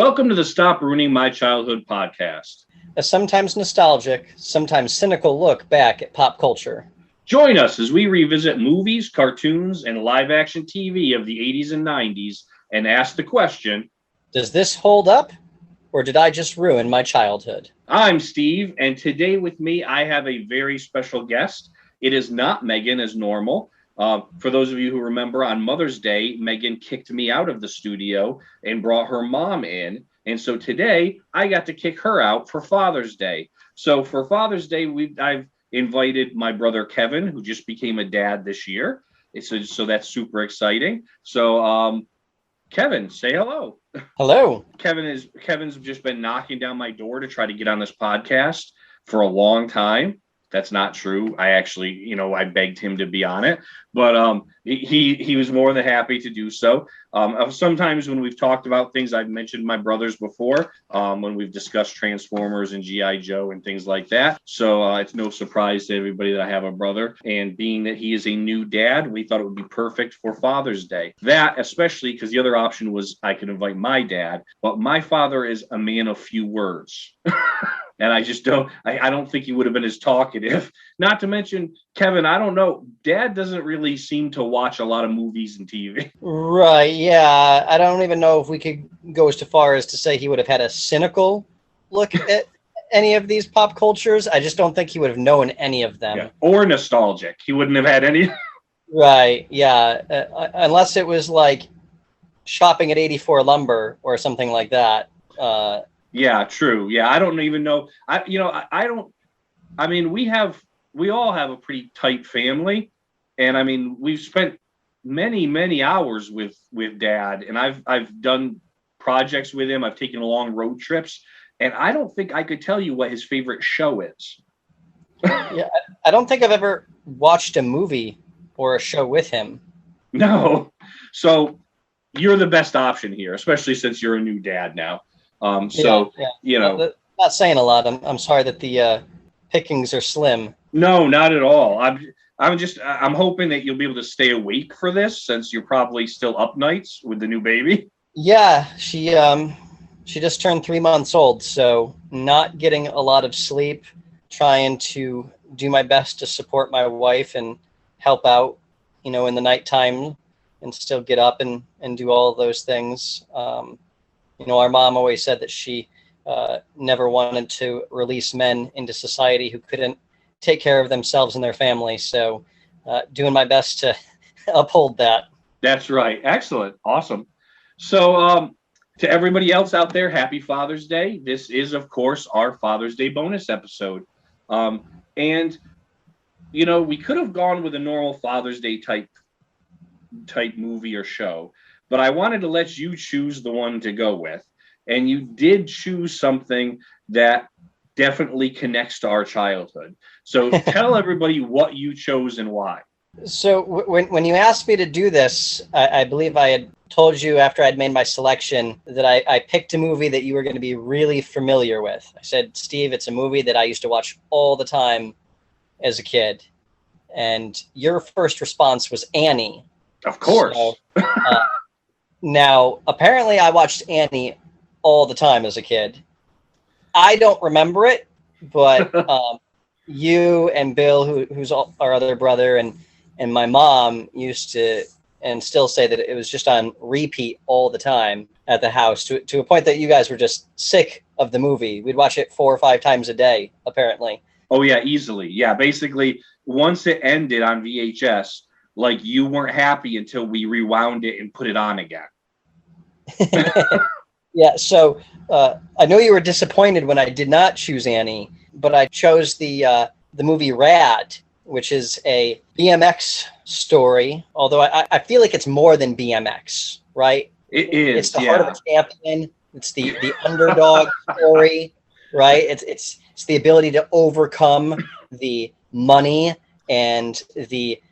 Welcome to the Stop Ruining My Childhood podcast. A sometimes nostalgic, sometimes cynical look back at pop culture. Join us as we revisit movies, cartoons, and live-action TV of the 80s and 90s and ask the question, does this hold up, or did I just ruin my childhood? I'm Steve, and today with me I have a very special guest. It is not Megan as normal. For those of you who remember, on Mother's Day, Megan kicked me out of the studio and brought her mom in. And so today, I got to kick her out for Father's Day. So for Father's Day, I've invited my brother Kevin, who just became a dad this year. So that's super exciting. So Kevin, say hello. Hello. Kevin's just been knocking down my door to try to get on this podcast for a long time. That's not true. I actually, I begged him to be on it, but he was more than happy to do so. Sometimes when we've talked about things, I've mentioned my brothers before, when we've discussed Transformers and G.I. Joe and things like that. So it's no surprise to everybody that I have a brother. And being that he is a new dad, we thought it would be perfect for Father's Day. That, especially because the other option was I could invite my dad, but my father is a man of few words. And I just I don't think he would have been as talkative. Not to mention, Kevin, I don't know. Dad doesn't really seem to watch a lot of movies and TV. Right, yeah. I don't even know if we could go as far as to say he would have had a cynical look at any of these pop cultures. I just don't think he would have known any of them. Yeah. Or nostalgic. He wouldn't have had any. Right, yeah. Unless it was like shopping at 84 Lumber or something like that. Yeah, true. Yeah, I don't even know. We all have a pretty tight family, and we've spent many hours with Dad, and I've done projects with him. I've taken long road trips, and I don't think I could tell you what his favorite show is. Yeah, I don't think I've ever watched a movie or a show with him. No. So you're the best option here, especially since you're a new dad now. Not saying a lot. I'm sorry that the pickings are slim. No, not at all. I'm hoping that you'll be able to stay awake for this, since you're probably still up nights with the new baby. Yeah, she just turned 3 months old, so not getting a lot of sleep, trying to do my best to support my wife and help out, in the nighttime and still get up and do all of those things. Our mom always said that she never wanted to release men into society who couldn't take care of themselves and their family. So doing my best to uphold that. That's right. Excellent. Awesome. So to everybody else out there, happy Father's Day. This is, of course, our Father's Day bonus episode. And we could have gone with a normal Father's Day type movie or show, but I wanted to let you choose the one to go with. And you did choose something that definitely connects to our childhood. So tell everybody what you chose and why. So when you asked me to do this, I believe I had told you after I'd made my selection that I picked a movie that you were going to be really familiar with. I said, Steve, it's a movie that I used to watch all the time as a kid. And your first response was Annie. Of course. So, now, apparently I watched Annie all the time as a kid. I don't remember it, but you and Bill, who's our other brother, and my mom used to and still say that it was just on repeat all the time at the house to a point that you guys were just sick of the movie. We'd watch it 4 or 5 times a day, apparently. Oh, yeah, easily. Yeah, basically, once it ended on VHS, like you weren't happy until we rewound it and put it on again. Yeah, so I know you were disappointed when I did not choose Annie, but I chose the movie Rad, which is a BMX story, although I feel like it's more than BMX, right? It is. It's the heart of a champion. It's the underdog story, right? It's the ability to overcome the money and the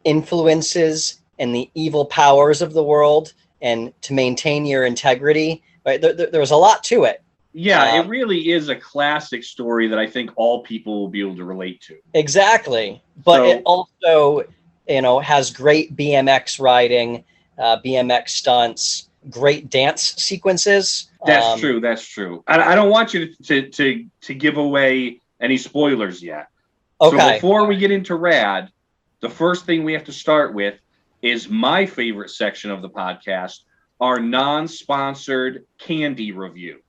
influences and the evil powers of the world, and to maintain your integrity. Right? There was a lot to it. Yeah, it really is a classic story that I think all people will be able to relate to. Exactly. But it also, has great BMX riding, BMX stunts, great dance sequences. That's true. That's true. I don't want you to give away any spoilers yet. Okay. So before we get into Rad, the first thing we have to start with is my favorite section of the podcast, our non-sponsored candy review.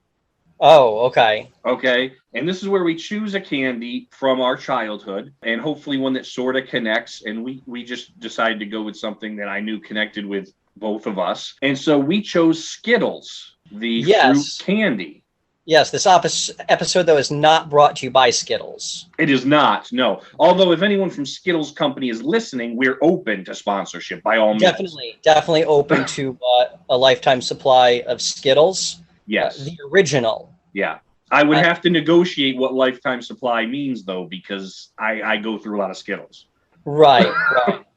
Oh, okay. Okay. And this is where we choose a candy from our childhood and hopefully one that sort of connects. And we just decided to go with something that I knew connected with both of us. And so we chose Skittles, the fruit candy. Yes, this episode, though, is not brought to you by Skittles. It is not, no. Although if anyone from Skittles Company is listening, we're open to sponsorship by all means. Definitely open to a lifetime supply of Skittles. Yes. The original. Yeah. I would have to negotiate what lifetime supply means, though, because I go through a lot of Skittles. Right.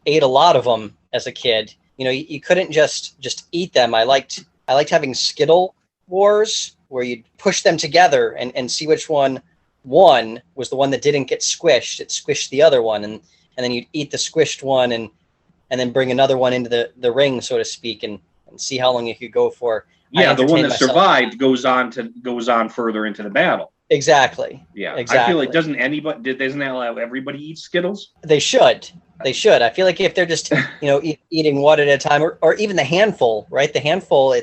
Ate a lot of them as a kid. You know, you couldn't just eat them. I liked having Skittle Wars, where you'd push them together and see which one won was the one that didn't get squished. It squished the other one, and then you'd eat the squished one and then bring another one into the ring, so to speak, and see how long you could go for. Yeah, the one that survived goes on further into the battle. Exactly. Yeah, exactly. I feel like doesn't that allow everybody eat Skittles? They should. I feel like if they're just eating one at a time, or even the handful, right? The handful,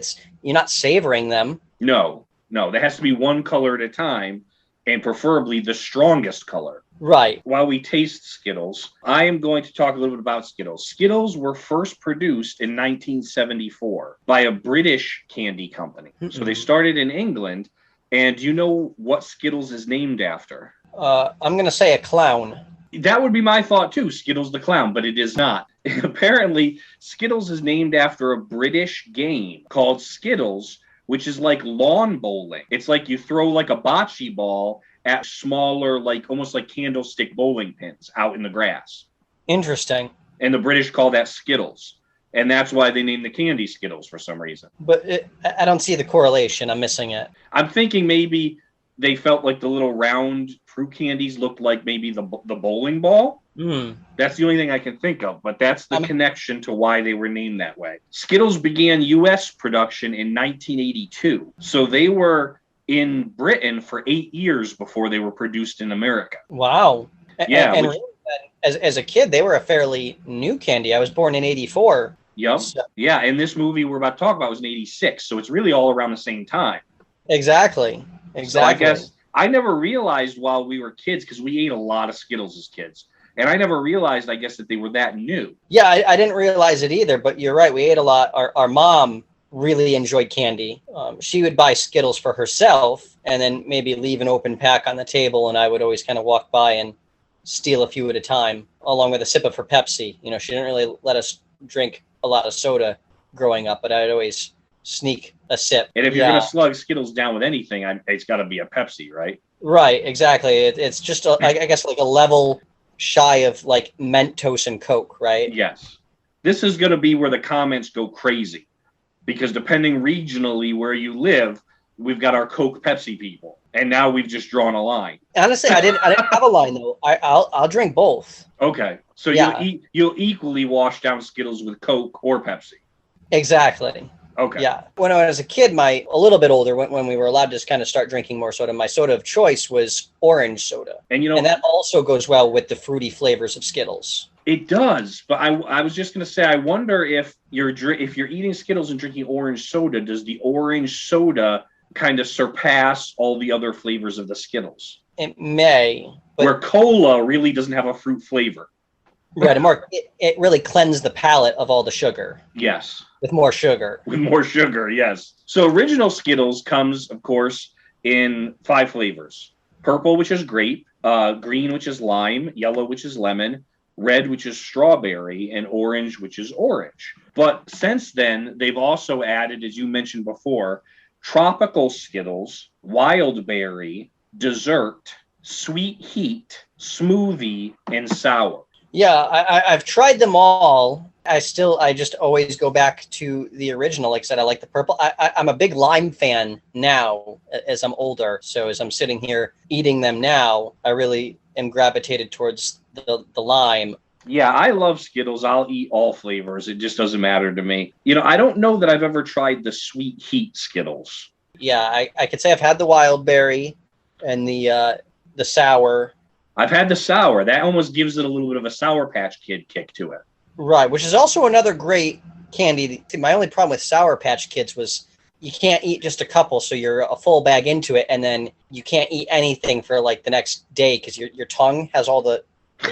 you're not savoring them. No, there has to be one color at a time, and preferably the strongest color. Right. While we taste Skittles, I am going to talk a little bit about Skittles. Skittles were first produced in 1974 by a British candy company. Mm-hmm. So they started in England, and do you know what Skittles is named after? I'm going to say a clown. That would be my thought too, Skittles the clown, but it is not. Apparently, Skittles is named after a British game called Skittles, which is like lawn bowling. It's like you throw like a bocce ball at smaller, like almost like candlestick bowling pins out in the grass. Interesting. And the British call that Skittles. And that's why they named the candy Skittles for some reason. But I don't see the correlation. I'm missing it. I'm thinking maybe they felt like the little round fruit candies looked like maybe the bowling ball. Mm. That's the only thing I can think of, but that's the connection to why they were named that way. Skittles began U.S. production in 1982. So they were in Britain for 8 years before they were produced in America. Wow. Yeah. And really, as a kid, they were a fairly new candy. I was born in 84. Yep. So. Yeah, and this movie we're about to talk about was in 86, so it's really all around the same time. Exactly. So I guess I never realized while we were kids, because we ate a lot of Skittles as kids, and I never realized, I guess, that they were that new. Yeah, I didn't realize it either, but you're right. We ate a lot. Our mom really enjoyed candy. She would buy Skittles for herself and then maybe leave an open pack on the table, and I would always kind of walk by and steal a few at a time, along with a sip of her Pepsi. You know, she didn't really let us drink a lot of soda growing up, but I'd always sneak a sip. And if you're going to slug Skittles down with anything, it's got to be a Pepsi, right? Right, exactly. It's just, I guess, like a level shy of like Mentos and Coke, right? Yes. This is going to be where the comments go crazy, because depending regionally where you live, we've got our Coke Pepsi people, and now we've just drawn a line. Honestly, I didn't have a line though. I'll drink both. Okay, so you'll equally wash down Skittles with Coke or Pepsi. Exactly. Okay. Yeah. When I was a kid, a little bit older, when we were allowed to just kind of start drinking more soda, my soda of choice was orange soda. And that also goes well with the fruity flavors of Skittles. It does, but I was just going to say, I wonder if you're eating Skittles and drinking orange soda, does the orange soda kind of surpass all the other flavors of the Skittles? It may. Where cola really doesn't have a fruit flavor. Right, it really cleansed the palate of all the sugar. Yes. With more sugar. With more sugar, yes. So original Skittles comes, of course, in 5 flavors. Purple, which is grape, green, which is lime, yellow, which is lemon, red, which is strawberry, and orange, which is orange. But since then, they've also added, as you mentioned before, tropical Skittles, wild berry, dessert, sweet heat, smoothie, and sour. Yeah, I've tried them all. I just always go back to the original. Like I said, I like the purple. I'm a big lime fan now as I'm older. So as I'm sitting here eating them now, I really am gravitated towards the lime. Yeah, I love Skittles. I'll eat all flavors. It just doesn't matter to me. I don't know that I've ever tried the sweet heat Skittles. Yeah, I could say I've had the wild berry and the sour. I've had the sour. That almost gives it a little bit of a Sour Patch Kid kick to it. Right, which is also another great candy. My only problem with Sour Patch Kids was you can't eat just a couple, so you're a full bag into it, and then you can't eat anything for like the next day because your tongue has all the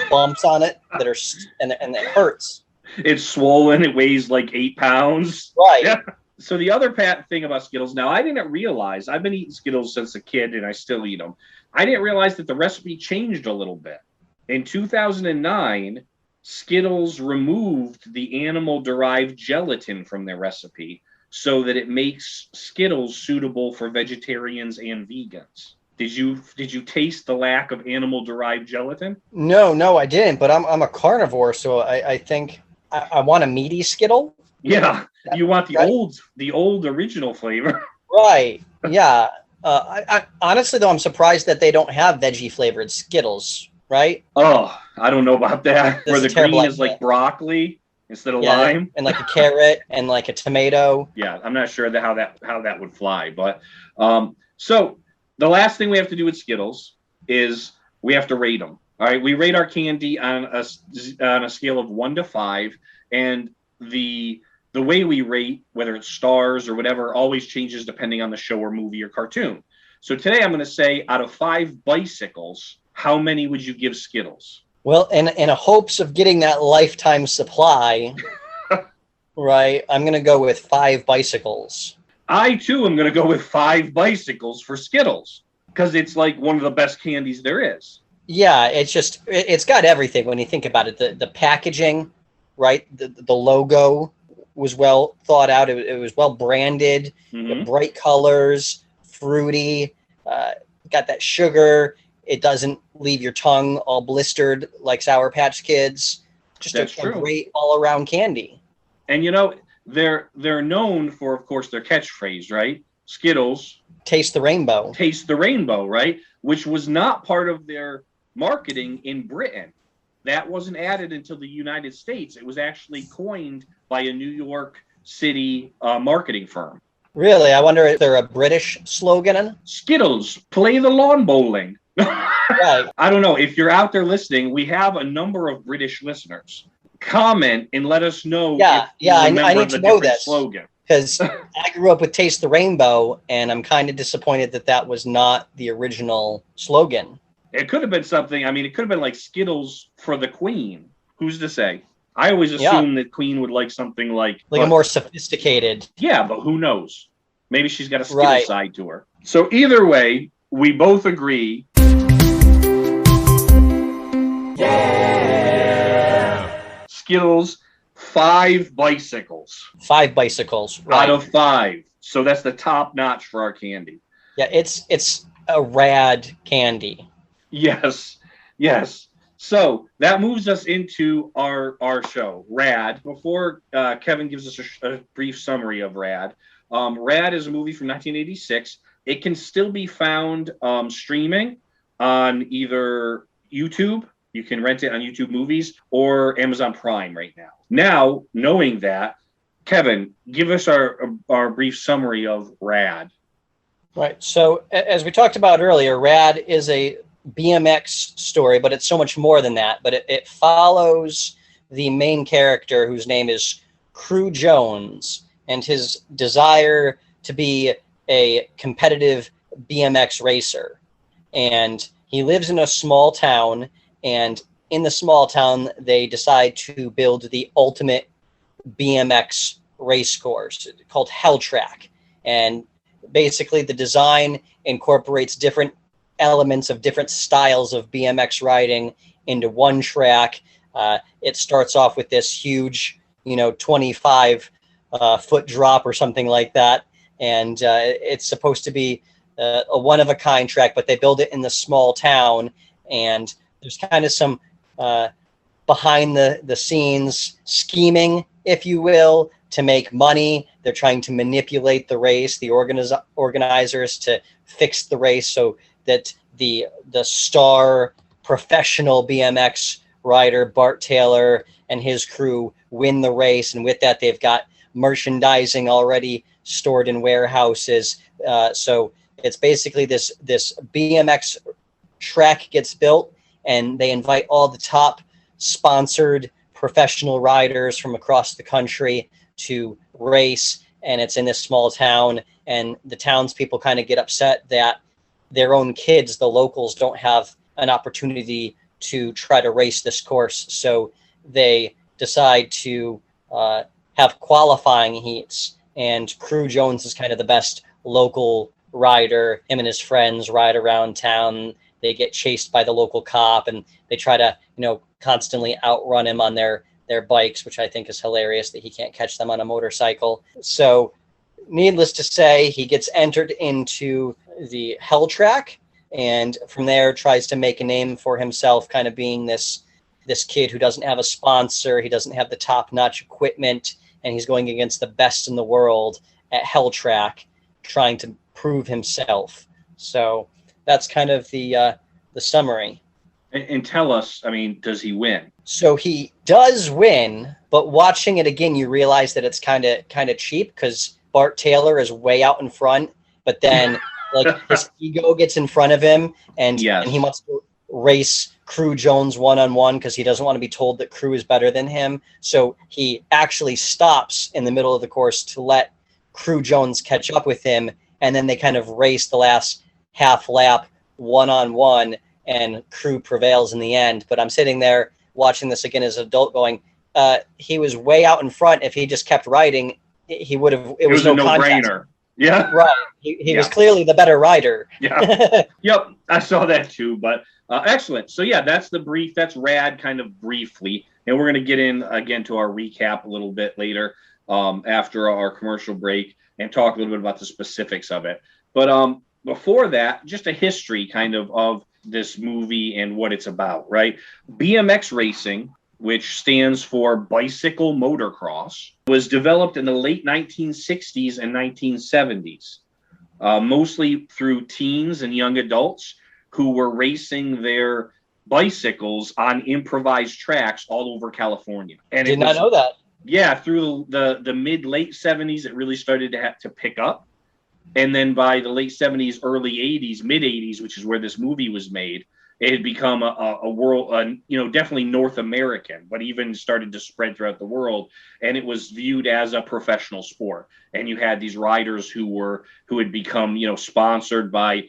bumps on it that are and it hurts. It's swollen. It weighs like 8 pounds. Right. Yeah. So the other thing about Skittles, now I didn't realize, I've been eating Skittles since a kid and I still eat them. I didn't realize that the recipe changed a little bit. In 2009, Skittles removed the animal-derived gelatin from their recipe so that it makes Skittles suitable for vegetarians and vegans. Did you taste the lack of animal-derived gelatin? No, I didn't. But I'm a carnivore, so I think I want a meaty Skittle. Yeah, you want the old original flavor. Right. Yeah. I honestly though, I'm surprised that they don't have veggie flavored Skittles. Right. Oh, I don't know about that. Where the green is like broccoli instead of lime, and like a carrot and like a tomato. Yeah, I'm not sure how that would fly, but so the last thing we have to do with Skittles is we have to rate them. All right, we rate our candy on a scale of 1 to 5, and the way we rate, whether it's stars or whatever, always changes depending on the show or movie or cartoon. So today I'm going to say, out of 5 bicycles, how many would you give Skittles? Well, in a hopes of getting that lifetime supply, right, I'm going to go with 5 bicycles. I, too, am going to go with 5 bicycles for Skittles because it's like one of the best candies there is. Yeah, it's got everything when you think about it. The packaging, right, the logo was well thought out. It was well branded, the bright colors, fruity, got that sugar. It doesn't leave your tongue all blistered like Sour Patch Kids. Just a great all-around candy. And they're known for, of course, their catchphrase, right? Skittles. Taste the rainbow. Taste the rainbow, right? Which was not part of their marketing in Britain. That wasn't added until the United States. It was actually coined by a New York City marketing firm. Really? I wonder if they're a British slogan? Skittles, play the lawn bowling. Right. I don't know. If you're out there listening, we have a number of British listeners. Comment and let us know. I need to know this slogan. Because I grew up with Taste the Rainbow, and I'm kind of disappointed that was not the original slogan. It could have been something. I mean, it could have been like Skittles for the Queen. Who's to say? I always assumed that Queen would like something like a more sophisticated. Yeah, but who knows? Maybe she's got a Skittles side to her. So either way, we both agree. Yeah. Skittles, 5 bicycles. 5 bicycles. Right. Out of 5. So that's the top notch for our candy. Yeah, it's a rad candy. Yes. So that moves us into our show, Rad. Before Kevin gives us a brief summary of Rad, Rad is a movie from 1986. It can still be found streaming on either YouTube. You can rent it on YouTube Movies or Amazon Prime right now. Now, knowing that, Kevin, give us our brief summary of Rad. Right. So as we talked about earlier, Rad is a BMX story, but it's so much more than that. But it follows the main character, whose name is Cruz Jones, and his desire to be a competitive BMX racer. And he lives in a small town, and in the small town, they decide to build the ultimate BMX race course called Hell Track. And basically the design incorporates different elements of different styles of BMX riding into one track. It starts off with this huge, 25 foot drop or something like that. And it's supposed to be a one-of-a-kind track, but they build it in the small town. And there's kind of some behind the scenes scheming, if you will, to make money. They're trying to manipulate the race, the organizers, to fix the race so that the star professional BMX rider Bart Taylor and his crew win the race. And with that, they've got merchandising already stored in warehouses. So it's basically this BMX track gets built, and they invite all the top sponsored professional riders from across the country to race. And it's in this small town, and the townspeople kind of get upset that their own kids, the locals, don't have an opportunity to try to race this course. So they decide to have qualifying heats, and Crew Jones is kind of the best local rider. Him and his friends ride around town. They get chased by the local cop, and they try to, constantly outrun him on their bikes, which I think is hilarious that he can't catch them on a motorcycle. So needless to say, he gets entered into the Hell Track, and from there tries to make a name for himself, kind of being this kid who doesn't have a sponsor. He doesn't have the top-notch equipment, and he's going against the best in the world at Hell Track, trying to prove himself. So that's kind of the summary. And tell us, does he win? So he does win, but watching it again, you realize that it's kind of cheap, because Bart Taylor is way out in front, but then his ego gets in front of him, and he wants to race Crew Jones one-on-one because he doesn't want to be told that Crew is better than him. So he actually stops in the middle of the course to let Crew Jones catch up with him, and then they kind of race the last half lap one-on-one, and Crew prevails in the end. But I'm sitting there watching this again as an adult going, he was way out in front. If he just kept riding, he would have, it was no no-brainer. Yeah. Right. He was clearly the better rider. Yeah. Yep. I saw that too, but excellent. So yeah, that's Rad kind of briefly. And we're going to get in again to our recap a little bit later after our commercial break and talk a little bit about the specifics of it. But before that, just a history kind of this movie and what it's about, right? BMX racing, which stands for bicycle motocross, was developed in the late 1960s and 1970s, mostly through teens and young adults who were racing their bicycles on improvised tracks all over California. And did not know that. Yeah, through the mid-late 70s, it really started to pick up. And then by the late 70s, early 80s, mid 80s, which is where this movie was made, it had become a world, definitely North American, but even started to spread throughout the world. And it was viewed as a professional sport. And you had these riders who had become, sponsored by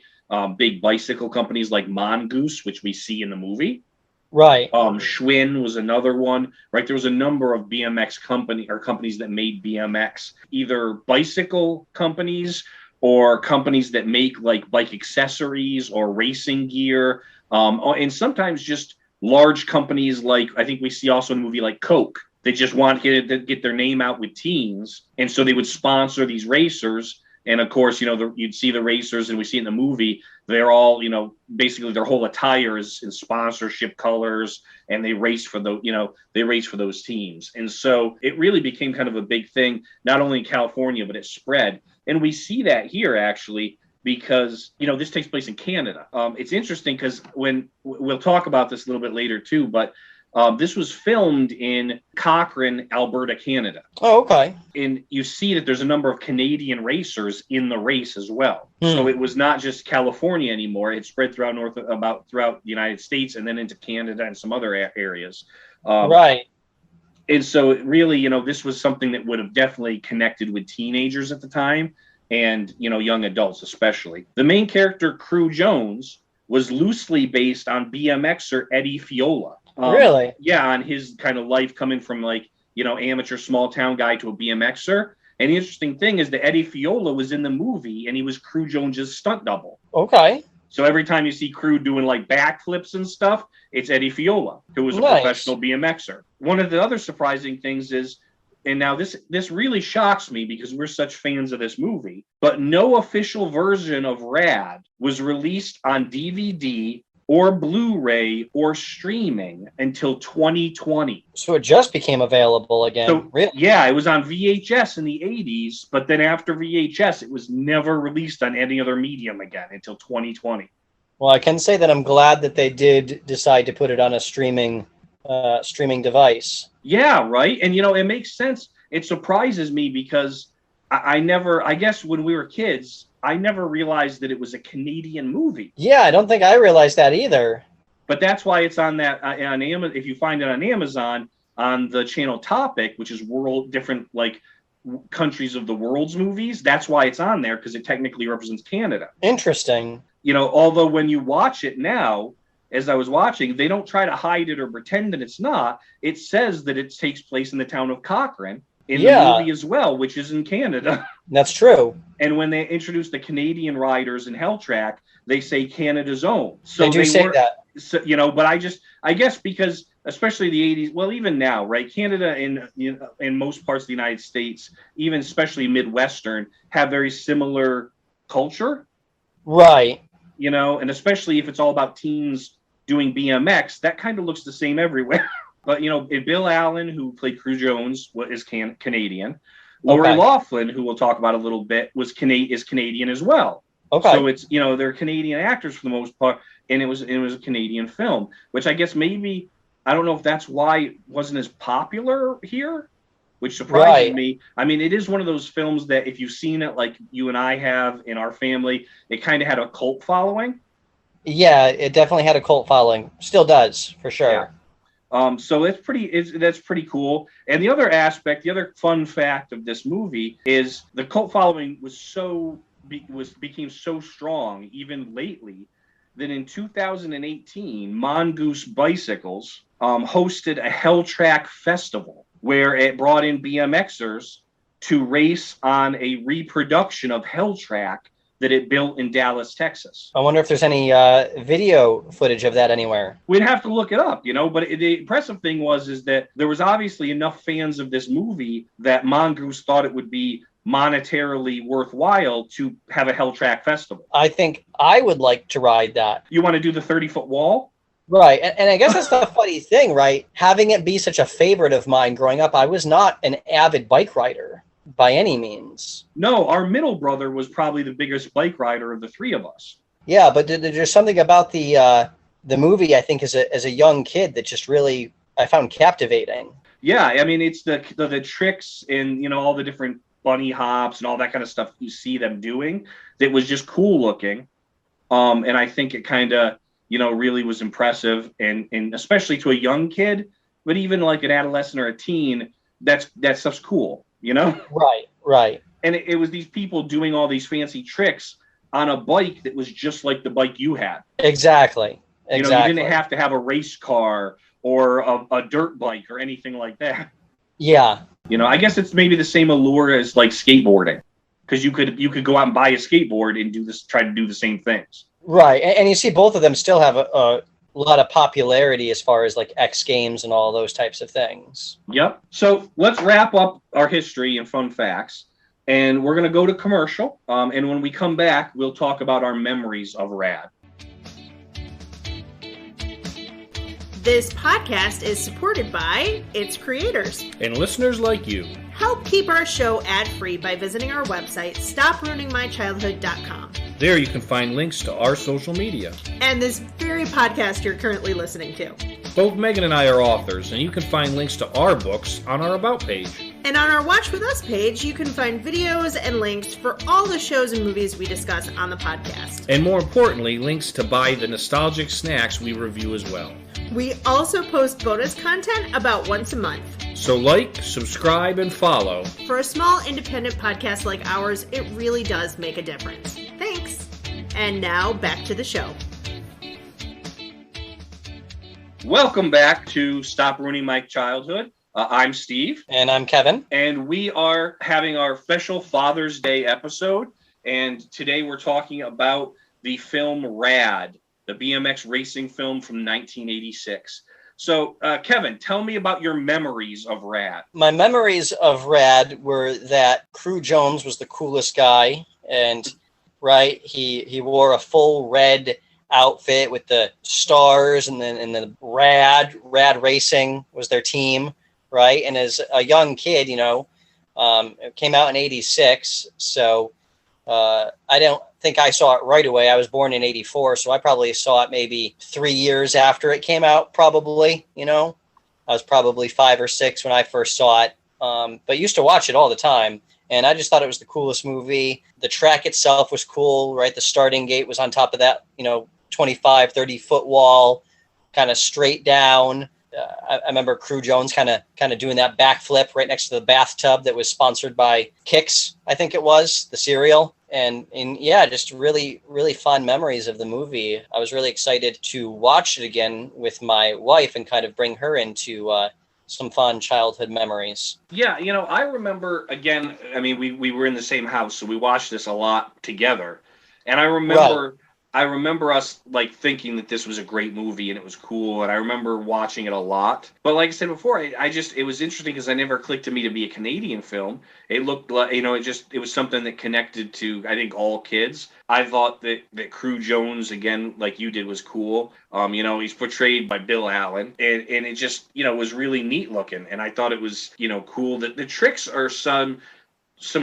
big bicycle companies like Mongoose, which we see in the movie. Right. Schwinn was another one, right? There was a number of BMX companies that made BMX, either bicycle companies or companies that make like bike accessories or racing gear. And sometimes just large companies like, I think we see also in a movie like Coke, they just want to get their name out with teens. And so they would sponsor these racers. And of course, you'd see the racers, and we see in the movie, they're all, basically their whole attire is in sponsorship colors, and they race for those teams. And so it really became kind of a big thing, not only in California, but it spread. And we see that here actually, because, this takes place in Canada. It's interesting because when we'll talk about this a little bit later too, but this was filmed in Cochrane, Alberta, Canada. Oh, okay. And you see that there's a number of Canadian racers in the race as well. So it was not just California anymore. It spread throughout the United States and then into Canada and some other areas. Right. And so it really, this was something that would have definitely connected with teenagers at the time and, young adults especially. The main character, Crew Jones, was loosely based on BMXer EddieFiola. Really? Yeah, on his kind of life coming from amateur small town guy to a BMXer. And the interesting thing is that EddieFiola was in the movie and he was Crew Jones's stunt double. Okay. So every time you see Crew doing like backflips and stuff, it's EddieFiola, who was a professional BMXer. One of the other surprising things is, and now this really shocks me because we're such fans of this movie, but no official version of Rad was released on DVD or Blu-ray or streaming until 2020. So it just became available again. So, really? Yeah, it was on VHS in the 80s, but then after VHS, it was never released on any other medium again until 2020. Well, I can say that I'm glad that they did decide to put it on a streaming device. Yeah, right. And, it makes sense. It surprises me because I guess when we were kids, I never realized that it was a Canadian movie. Yeah, I don't think I realized that either. But that's why it's on that on Amazon. If you find it on Amazon on the channel Topic, which is different like countries of the world's movies, that's why it's on there, because it technically represents Canada. Interesting. Although when you watch it now, as I was watching, they don't try to hide it or pretend that it's not. It says that it takes place in the town of Cochrane in the movie as well, which is in Canada. That's true. And when they introduce the Canadian riders in Hell Track, they say Canada's own. So they do say that. So, but I guess because especially the 80s, well, even now, right? Canada in most parts of the United States, even especially Midwestern, have very similar culture. Right. And especially if it's all about teens doing BMX, that kind of looks the same everywhere. But, Bill Allen, who played Cruz Jones, is Canadian. Laurie Loughlin, who we'll talk about a little bit, is Canadian as well. Okay. So it's, they're Canadian actors for the most part, and it was a Canadian film, which I guess maybe, I don't know if that's why it wasn't as popular here, which surprises me. I mean, it is one of those films that if you've seen it like you and I have in our family, it kind of had a cult following. Yeah, it definitely had a cult following. Still does, for sure. Yeah. So that's pretty cool. And the other fun fact of this movie is the cult following became so strong even lately that in 2018, Mongoose Bicycles hosted a Hell Track festival where it brought in BMXers to race on a reproduction of Hell Track that it built in Dallas, Texas. I wonder if there's any video footage of that anywhere. We'd have to look it up, but the impressive thing is that there was obviously enough fans of this movie that Mongoose thought it would be monetarily worthwhile to have a Hell Track festival. I think I would like to ride that. You want to do the 30-foot wall? Right. And I guess that's the funny thing, right? Having it be such a favorite of mine growing up, I was not an avid bike rider by any means. No, our middle brother was probably the biggest bike rider of the three of us. Yeah, but there's something about the movie, I think, as a young kid that just really I found captivating. Yeah, I mean, it's the tricks and all the different bunny hops and all that kind of stuff you see them doing that was just cool looking. And I think it kind of really was impressive, and especially to a young kid, but even like an adolescent or a teen, that stuff's cool. Right. And it was these people doing all these fancy tricks on a bike that was just like the bike you had. Exactly. You didn't have to have a race car or a dirt bike or anything like that. Yeah. I guess it's maybe the same allure as like skateboarding, because you could go out and buy a skateboard and try to do the same things. Right. And you see both of them still have a lot of popularity as far as like X Games and all those types of things. Yep. So let's wrap up our history and fun facts, and we're going to go to commercial. And when we come back, we'll talk about our memories of Rad. This podcast is supported by its creators and listeners like you. Help keep our show ad-free by visiting our website, stopruiningmychildhood.com. There you can find links to our social media. And this very podcast you're currently listening to. Both Megan and I are authors, and you can find links to our books on our About page. And on our Watch With Us page, you can find videos and links for all the shows and movies we discuss on the podcast. And more importantly, links to buy the nostalgic snacks we review as well. We also post bonus content about once a month. So like, subscribe, and follow. For a small independent podcast like ours, it really does make a difference. Thanks. And now back to the show. Welcome back to Stop Ruining My Childhood. I'm Steve. And I'm Kevin. And we are having our special Father's Day episode. And today we're talking about the film Rad, the BMX racing film from 1986. So, Kevin, tell me about your memories of Rad. My memories of Rad were that Cruz Jones was the coolest guy. And, right, he wore a full red outfit with the stars, and then the Rad Racing was their team, right? And as a young kid, it came out in 86, so I don't think I saw it right away. I was born in 84, so I probably saw it maybe 3 years after it came out, probably. I was probably 5 or 6 when I first saw it, but used to watch it all the time. And I just thought it was the coolest movie. The track itself was cool, right? The starting gate was on top of that, 25, 30-foot wall, kind of straight down. I remember Crew Jones kind of doing that backflip right next to the bathtub that was sponsored by Kix, I think it was, the cereal. And yeah, just really, really fond memories of the movie. I was really excited to watch it again with my wife and kind of bring her into some fun childhood memories. Yeah, I remember, again, I mean, we were in the same house, so we watched this a lot together. And I remember us like thinking that this was a great movie and it was cool, and I remember watching it a lot. But like I said before, it was interesting because I never clicked to me to be a Canadian film. It looked like, it was something that connected to, I think, all kids. I thought that Crew Jones, again, like you did, was cool. He's portrayed by Bill Allen, and it just, was really neat looking. And I thought it was, cool that the tricks are some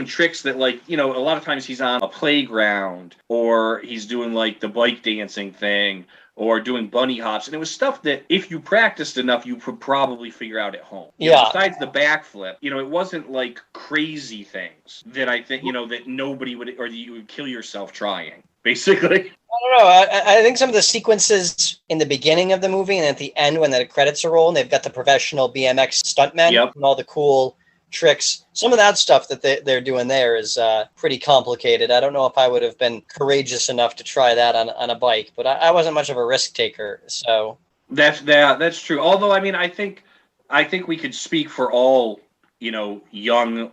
tricks that, like, a lot of times he's on a playground or he's doing like the bike dancing thing or doing bunny hops. And it was stuff that if you practiced enough, you could probably figure out at home. Besides the backflip, it wasn't like crazy things that I think, that nobody would, or that you would kill yourself trying, basically. I don't know. I think some of the sequences in the beginning of the movie and at the end when the credits are rolling, they've got the professional BMX stuntmen and all the cool tricks. Some of that stuff that they're doing there is pretty complicated. I don't know if I would have been courageous enough to try that on a bike, but I wasn't much of a risk taker. So that's true. Although, I mean, I think we could speak for all, young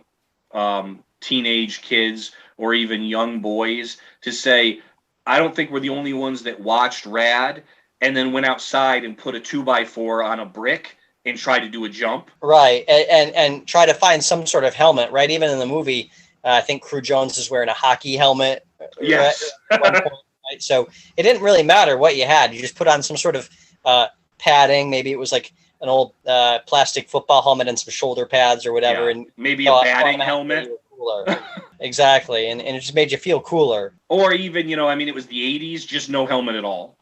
teenage kids or even young boys to say, I don't think we're the only ones that watched Rad and then went outside and put a 2x4 on a brick and try to do a jump. Right, and try to find some sort of helmet, right? Even in the movie, I think Crew Jones is wearing a hockey helmet. Yes. At one point, right? So it didn't really matter what you had. You just put on some sort of padding. Maybe it was like an old plastic football helmet and some shoulder pads or whatever. Yeah. And maybe a batting helmet. Exactly, and it just made you feel cooler. Or even, it was the 80s, just no helmet at all.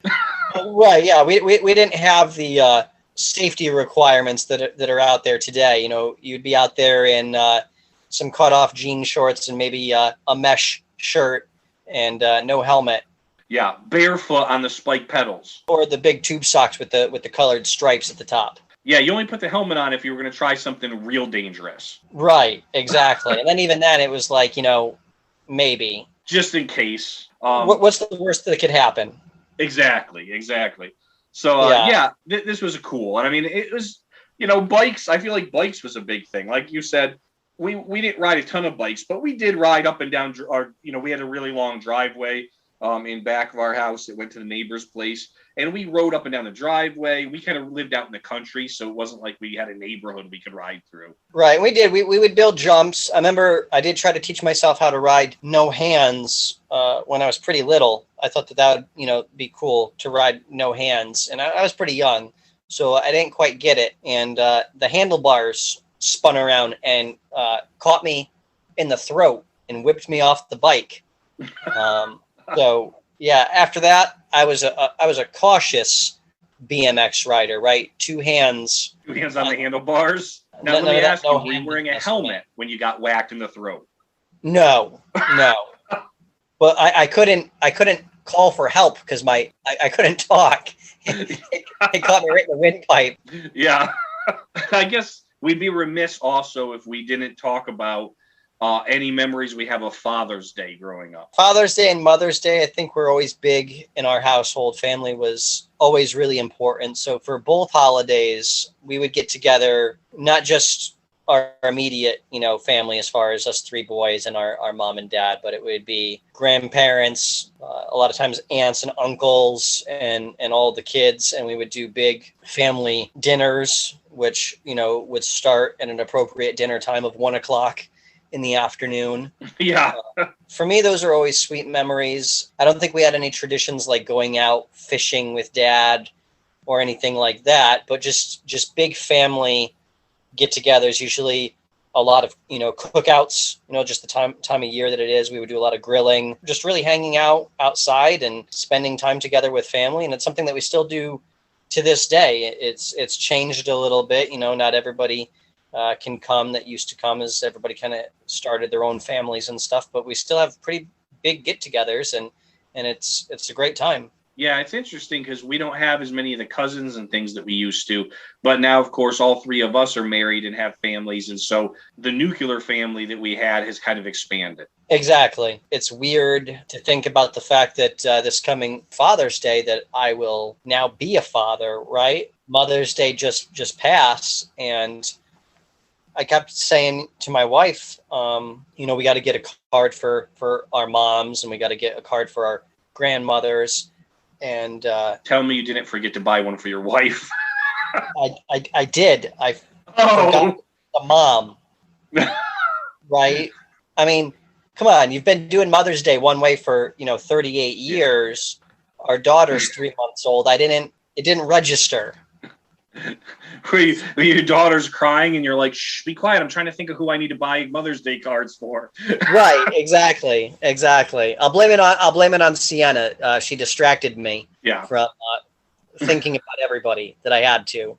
Right, yeah. We didn't have the safety requirements that are out there today. You'd be out there in some cut-off jean shorts and maybe a mesh shirt and no helmet. Yeah, barefoot on the spike pedals. Or the big tube socks with the colored stripes at the top. Yeah, you only put the helmet on if you were going to try something real dangerous. Right, exactly. And then even then, it was like, maybe. Just in case. What's the worst that could happen? Exactly. So, this was cool. And I mean, it was, bikes. I feel like bikes was a big thing. Like you said, we didn't ride a ton of bikes, but we did ride up and down our, we had a really long driveway in back of our house that went to the neighbor's place. And we rode up and down the driveway. We kind of lived out in the country, so it wasn't like we had a neighborhood we could ride through. Right, we did. We would build jumps. I remember I did try to teach myself how to ride no hands when I was pretty little. I thought that would, be cool to ride no hands. And I was pretty young, so I didn't quite get it. And the handlebars spun around and caught me in the throat and whipped me off the bike. So yeah, after that, I was a cautious BMX rider, right? Two hands on the handlebars. Now let me ask you: were you wearing a helmet when you got whacked in the throat? No. But I couldn't call for help because I couldn't talk. It caught me right in the windpipe. Yeah, I guess we'd be remiss also if we didn't talk about any memories we have of Father's Day growing up. Father's Day and Mother's Day, I think, were always big in our household. Family was always really important. So for both holidays, we would get together, not just our immediate, family as far as us three boys and our mom and dad, but it would be grandparents, a lot of times aunts and uncles and all the kids. And we would do big family dinners, which, would start at an appropriate dinner time of 1:00 in the afternoon. Yeah. For me, those are always sweet memories. I don't think we had any traditions like going out fishing with dad or anything like that, but just big family get-togethers, usually a lot of, cookouts, just the time of year that it is. We would do a lot of grilling, just really hanging out outside and spending time together with family. And it's something that we still do to this day. It's changed a little bit. Not everybody can come that used to come as everybody kind of started their own families and stuff. But we still have pretty big get-togethers, and it's a great time. Yeah, it's interesting because we don't have as many of the cousins and things that we used to. But now, of course, all three of us are married and have families. And so the nuclear family that we had has kind of expanded. Exactly. It's weird to think about the fact that this coming Father's Day that I will now be a father, right? Mother's Day just passed. And I kept saying to my wife, we got to get a card for our moms, and we got to get a card for our grandmothers. And tell me you didn't forget to buy one for your wife. I did. I forgot the mom. Right? I mean, come on. You've been doing Mother's Day one way for 38 years. Our daughter's 3 months old. It didn't register. Were your daughter's crying and you're like, shh, be quiet. I'm trying to think of who I need to buy Mother's Day cards for. Right. Exactly. I'll blame it on Sienna. She distracted me from thinking about everybody that I had to.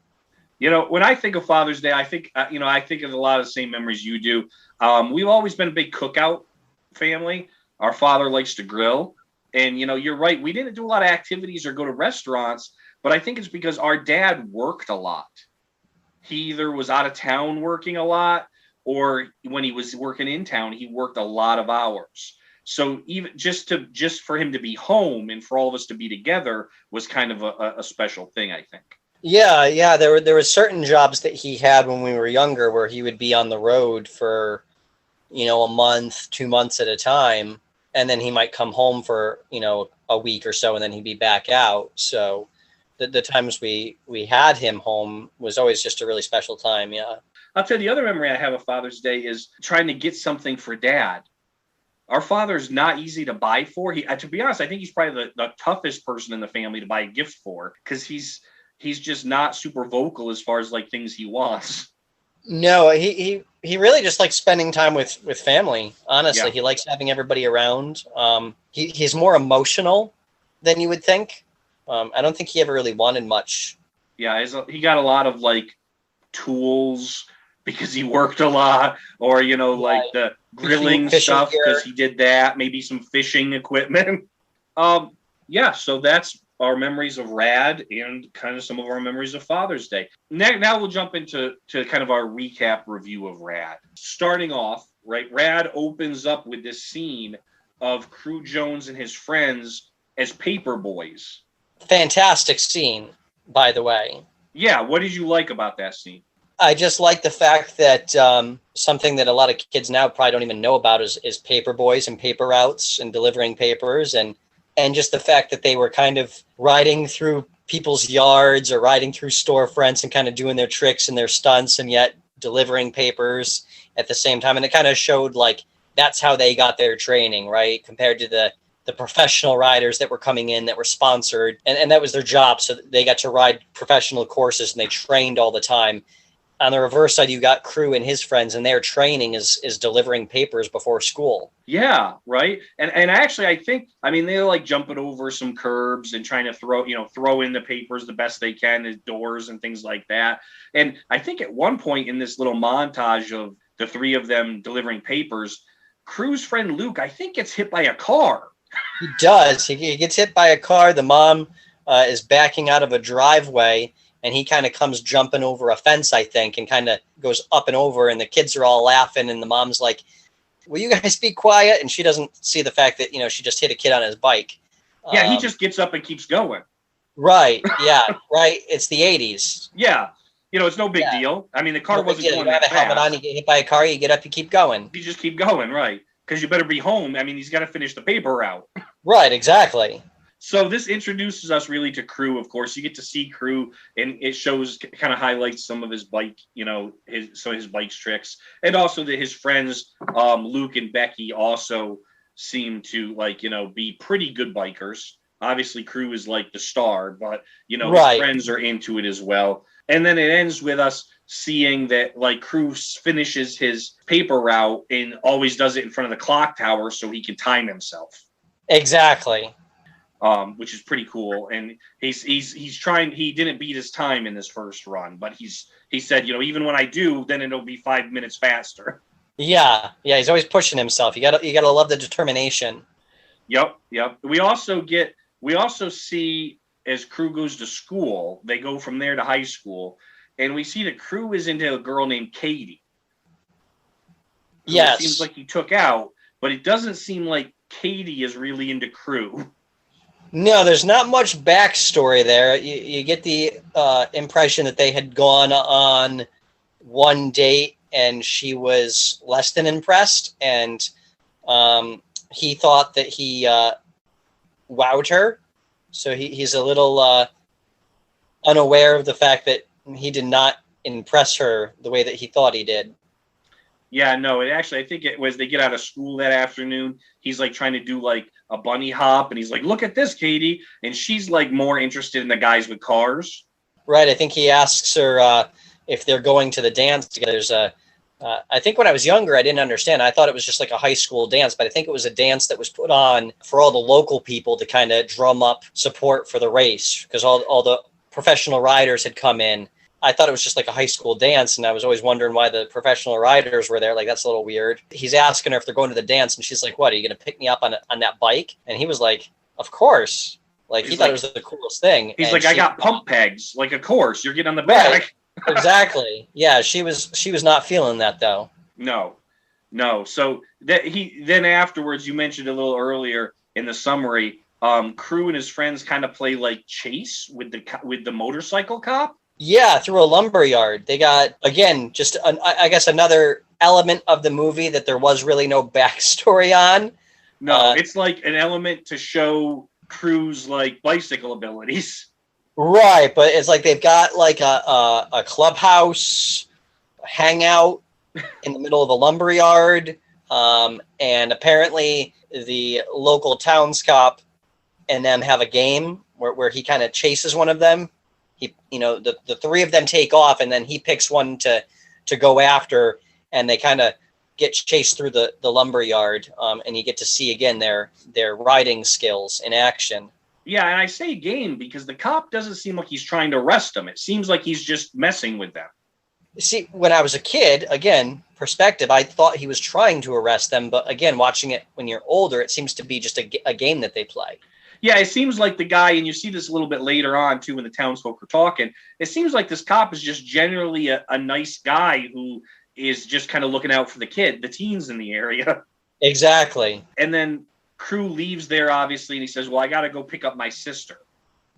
When I think of Father's Day, I think of a lot of the same memories you do. We've always been a big cookout family. Our father likes to grill. And, you're right. We didn't do a lot of activities or go to restaurants. But I think it's because our dad worked a lot. He either was out of town working a lot, or when he was working in town, he worked a lot of hours. So even just for him to be home and for all of us to be together was kind of a special thing, I think. Yeah. There were certain jobs that he had when we were younger where he would be on the road for, a month, 2 months at a time. And then he might come home for, a week or so, and then he'd be back out. So the times we had him home was always just a really special time. Yeah. I'll tell you, the other memory I have of Father's Day is trying to get something for Dad. Our father's not easy to buy for. To be honest, I think he's probably the toughest person in the family to buy a gift for, because he's just not super vocal as far as like things he wants. No, he really just likes spending time with family. Honestly, He likes having everybody around. He's more emotional than you would think. I don't think he ever really wanted much. Yeah, he got a lot of like tools because he worked a lot, or like the grilling stuff because he did that. Maybe some fishing equipment. So that's our memories of Rad and kind of some of our memories of Father's Day. Now we'll jump into kind of our recap review of Rad. Starting off, right, Rad opens up with this scene of Crew Jones and his friends as paper boys. Fantastic scene, by the way. Yeah, what did you like about that scene? I just like the fact that something that a lot of kids now probably don't even know about is paper boys and paper routes and delivering papers, and just the fact that they were kind of riding through people's yards or riding through storefronts and kind of doing their tricks and their stunts and yet delivering papers at the same time. And it kind of showed like that's how they got their training, right? Compared to the professional riders that were coming in that were sponsored, and that was their job. So they got to ride professional courses and they trained all the time. On the reverse side, you got Crew and his friends, and their training is delivering papers before school. Yeah, right. And actually, I think, they're like jumping over some curbs and trying to throw in the papers the best they can as doors and things like that. And I think at one point in this little montage of the three of them delivering papers, Crew's friend Luke, I think, gets hit by a car. He does. He gets hit by a car. The mom is backing out of a driveway, and he kind of comes jumping over a fence, I think, and kind of goes up and over, and the kids are all laughing, and the mom's like, will you guys be quiet? And she doesn't see the fact that, she just hit a kid on his bike. Yeah, he just gets up and keeps going. Right, yeah, right. It's the 80s. Yeah, it's no big deal. The car wasn't going that fast. You have a helmet on, you get hit by a car, you get up, you keep going. You just keep going, right. Because you better be home. He's got to finish the paper route. Right, exactly. So this introduces us really to Crew. Of course, you get to see Crew, and it kind of highlights some of his bike, his bike's tricks, and also that his friends, Luke and Becky, also seem to be pretty good bikers. Obviously, Crew is like the star, but his friends are into it as well. And then it ends with us seeing that Crew finishes his paper route and always does it in front of the clock tower so he can time himself. Exactly. which is pretty cool. And he's trying. He didn't beat his time in this first run, but he said, even when I do, then it'll be 5 minutes faster. Yeah, he's always pushing himself. You gotta love the determination. Yep. We also see as Crew goes to school, they go from there to high school, and we see that Crew is into a girl named Katie. Yes. It seems like he took out, but it doesn't seem like Katie is really into Crew. No, there's not much backstory there. You get the impression that they had gone on one date and she was less than impressed, and he thought that he wowed her. So he's a little unaware of the fact that he did not impress her the way that he thought he did. Yeah, no, I think it was they get out of school that afternoon. He's like trying to do like a bunny hop, and he's like, "Look at this, Katie," and she's like more interested in the guys with cars. Right. I think he asks her if they're going to the dance together. There's I think when I was younger, I didn't understand. I thought it was just like a high school dance, but I think it was a dance that was put on for all the local people to kind of drum up support for the race, because all the professional riders had come in. I thought it was just like a high school dance, and I was always wondering why the professional riders were there. Like, that's a little weird. He's asking her if they're going to the dance, and she's like, "What, are you going to pick me up on that bike?" And he was like, "Of course." Like, he thought it was the coolest thing. He's like, "I got pump pegs." Like, of course, you're getting on the back. Right. Exactly. Yeah, she was not feeling that, though. No. So then afterwards, you mentioned a little earlier in the summary, Crew and his friends kind of play like chase with the motorcycle cop. Yeah, through a lumberyard. They got, again, just I guess another element of the movie that there was really no backstory on. No, it's like an element to show Crew's like bicycle abilities. Right, but it's like they've got like a clubhouse hangout in the middle of a lumberyard, and apparently the local towns cop and them have a game where he kind of chases one of them. He, the three of them take off, and then he picks one to go after, and they kind of get chased through the lumberyard, and you get to see again their riding skills in action. Yeah, and I say game because the cop doesn't seem like he's trying to arrest them. It seems like he's just messing with them. See, when I was a kid, again, perspective, I thought he was trying to arrest them, but again, watching it when you're older, it seems to be just a game that they play. Yeah, it seems like the guy, and you see this a little bit later on, too, when the townsfolk are talking, it seems like this cop is just generally a nice guy who is just kind of looking out for the teens in the area. Exactly. And then Crew leaves there, obviously, and he says, "Well, I got to go pick up my sister."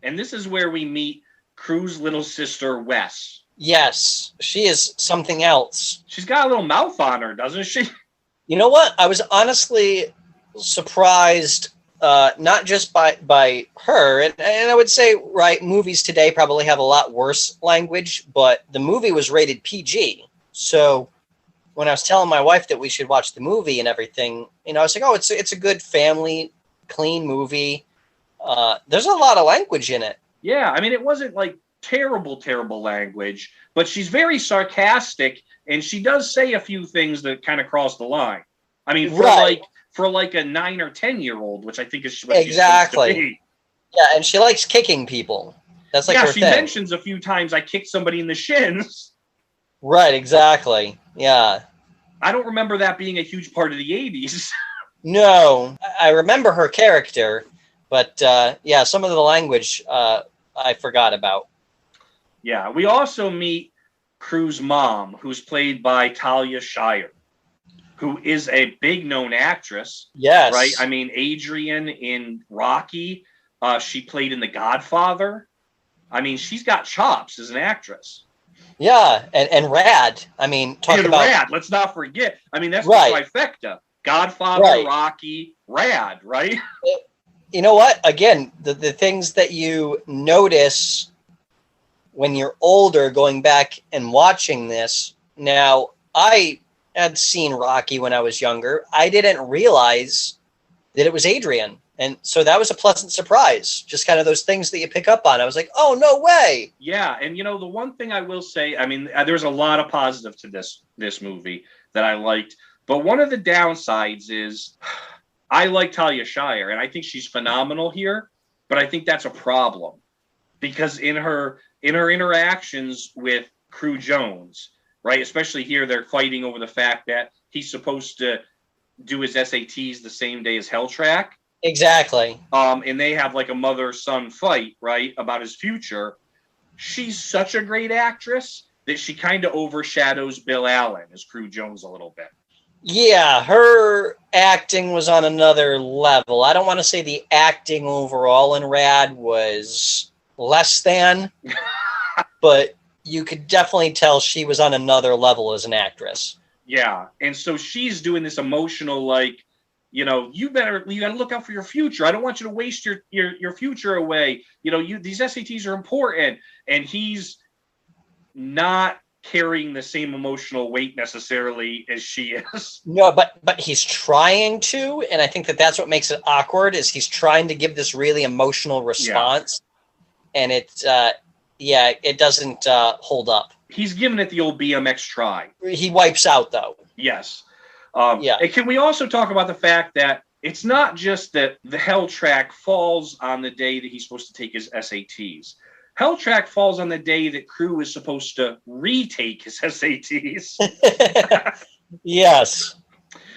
And this is where we meet Crew's little sister, Wes. Yes, she is something else. She's got a little mouth on her, doesn't she? You know what? I was honestly surprised, not just by her, and I would say, right, movies today probably have a lot worse language, but the movie was rated PG. So when I was telling my wife that we should watch the movie and everything, I was like, "Oh, it's a good family, clean movie." There's a lot of language in it. Yeah, I mean, it wasn't like terrible language, but she's very sarcastic, and she does say a few things that kind of cross the line. I mean, for like a 9 or 10-year-old, which I think is what she's supposed to be. Yeah, and she likes kicking people. That's like her thing. Yeah, she mentions a few times, "I kicked somebody in the shins." Right, exactly. Yeah. I don't remember that being a huge part of the 80s. No, I remember her character, but some of the language I forgot about. Yeah, we also meet Cruz Mom, who's played by Talia Shire, who is a big known actress. Yes. Right? I mean, Adrian in Rocky, she played in The Godfather. I mean, she's got chops as an actress. Yeah, and Rad. I mean, Rad, let's not forget. I mean, that's right. The trifecta. Godfather, right. Rocky, Rad, right? You know what? Again, the things that you notice when you're older, going back and watching this. Now, I had seen Rocky when I was younger. I didn't realize that it was Adrian. And so that was a pleasant surprise. Just kind of those things that you pick up on. I was like, "Oh, no way." Yeah. And, the one thing I will say, I mean, there's a lot of positive to this movie that I liked. But one of the downsides is I like Talia Shire, and I think she's phenomenal here. but I think that's a problem because in her interactions with Crew Jones, right, especially here, they're fighting over the fact that he's supposed to do his SATs the same day as Hell Track. Exactly. And they have like a mother-son fight, right, about his future. She's such a great actress that she kind of overshadows Bill Allen as Crew Jones a little bit. Yeah, her acting was on another level. I don't want to say the acting overall in Rad was less than, but you could definitely tell she was on another level as an actress. Yeah, and so she's doing this emotional, like, you know, you got to look out for your future. I don't want you to waste your future away. You know, these SATs are important, and he's not carrying the same emotional weight necessarily as she is. No, but he's trying to, and I think that's what makes it awkward. Is he's trying to give this really emotional response, and it's it doesn't hold up. He's giving it the old BMX try. He wipes out though. Yes. And can we also talk about the fact that it's not just that the Hell Track falls on the day that he's supposed to take his SATs. Hell Track falls on the day that Crew is supposed to retake his SATs. Yes.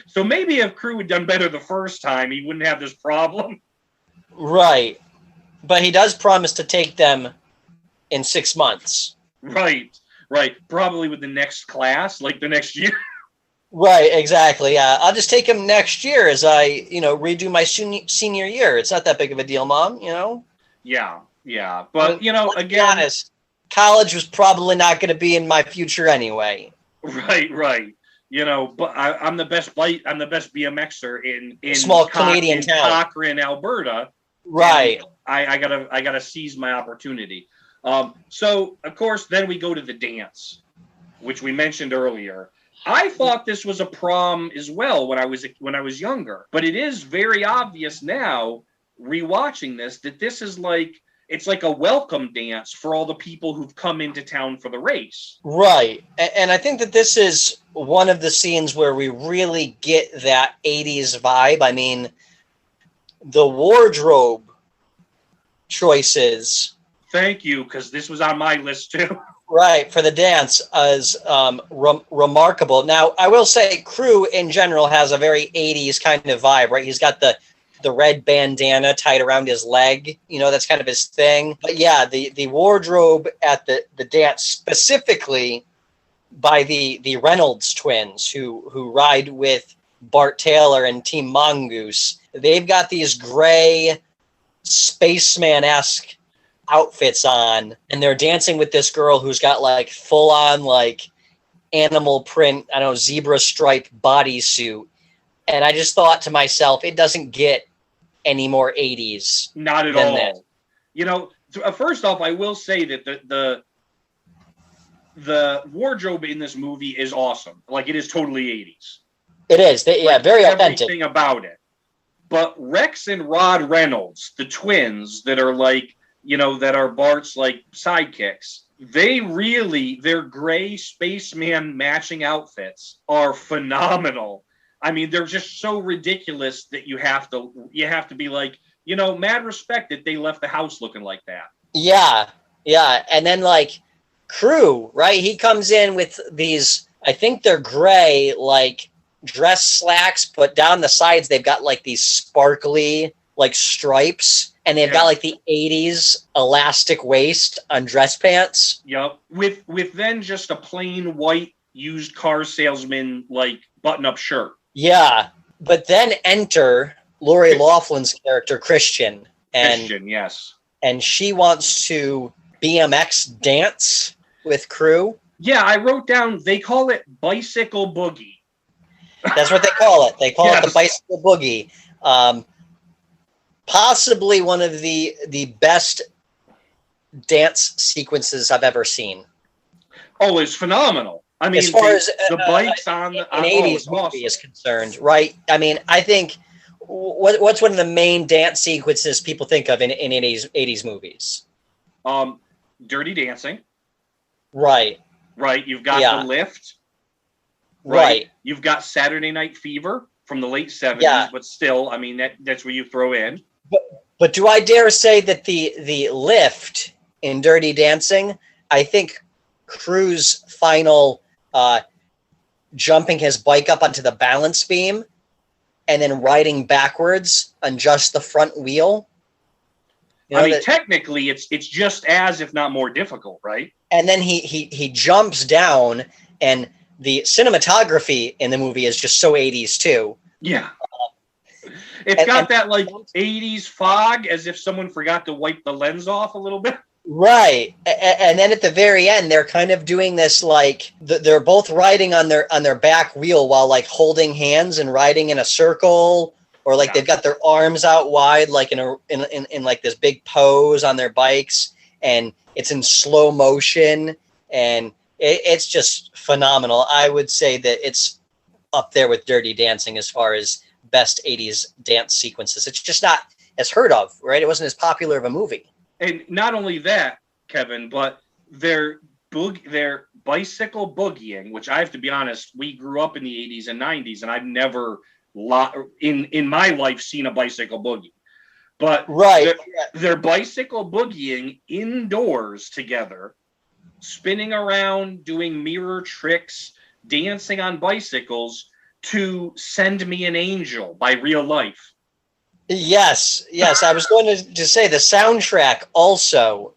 So maybe if Crew had done better the first time, he wouldn't have this problem. Right. But he does promise to take them in 6 months. Right. Probably with the next class, like the next year. Right, exactly. Yeah, I'll just take him next year as I, redo my senior year. It's not that big of a deal, Mom, Yeah. But, let's again, be honest, college was probably not going to be in my future anyway. Right. But I'm the best BMXer in small Canadian town, Cochrane, Alberta. Right. I gotta seize my opportunity. So of course, then we go to the dance, which we mentioned earlier. I thought this was a prom as well when I was younger, but it is very obvious now, rewatching this, that this is it's like a welcome dance for all the people who've come into town for the race. Right. And I think that this is one of the scenes where we really get that 80s vibe. I mean, the wardrobe choices. Thank you, because this was on my list too. Right, for the dance is remarkable. Now, I will say Crew in general has a very 80s kind of vibe, right? He's got the red bandana tied around his leg. That's kind of his thing. But yeah, the wardrobe at the dance, specifically by the Reynolds twins who ride with Bart Taylor and Team Mongoose, they've got these gray spaceman-esque outfits on, and they're dancing with this girl who's got full on animal print, zebra stripe bodysuit. And I just thought to myself, it doesn't get any more 80s. Not at all. That. First off, I will say that the wardrobe in this movie is awesome. It is totally 80s. It is. Very authentic. Everything about it. But Rex and Rod Reynolds, the twins that are that are Bart's sidekicks, their gray spaceman matching outfits are phenomenal. I mean, they're just so ridiculous that you have to be mad respect that they left the house looking like that. Yeah. And then Crew, right? He comes in with these, I think they're gray, dress slacks, but down the sides they've got these sparkly stripes, and they've got the 80s elastic waist on dress pants. Yep. With then just a plain white used car salesman button-up shirt. Yeah. But then enter Laurie Loughlin's character, Christian. Yes. And she wants to BMX dance with Crew. Yeah, I wrote down, they call it bicycle boogie. That's what they call it. They call it the bicycle boogie. Possibly one of the best dance sequences I've ever seen. Oh, it's phenomenal. I mean, as far as the bikes on an 80s movie is concerned, right? I mean, I think what's one of the main dance sequences people think of in 80s movies? Dirty Dancing. Right. You've got The Lift. Right. You've got Saturday Night Fever from the late 70s, but still, I mean, that's where you throw in. But do I dare say that the lift in Dirty Dancing, I think Cruz final jumping his bike up onto the balance beam and then riding backwards on just the front wheel. Technically, it's just as, if not more difficult, right? And then he jumps down, and the cinematography in the movie is just so 80s too. Yeah. It's got that like 80s fog, as if someone forgot to wipe the lens off a little bit. Right. And then at the very end, they're kind of doing this, like they're both riding on their back wheel while like holding hands and riding in a circle, or like they've got their arms out wide, like in like this big pose on their bikes, and it's in slow motion, and it's just phenomenal. I would say that it's up there with Dirty Dancing as far as best 80s dance sequences. It's just not as heard of, right? It wasn't as popular of a movie. And not only that, Kevin, but their bicycle boogieing, which I have to be honest, we grew up in the 80s and 90s, and I've never in my life seen a bicycle boogie. But right, their bicycle boogieing indoors together, spinning around, doing mirror tricks, dancing on bicycles to Send Me an Angel by Real Life. Yes. I was going to say the soundtrack also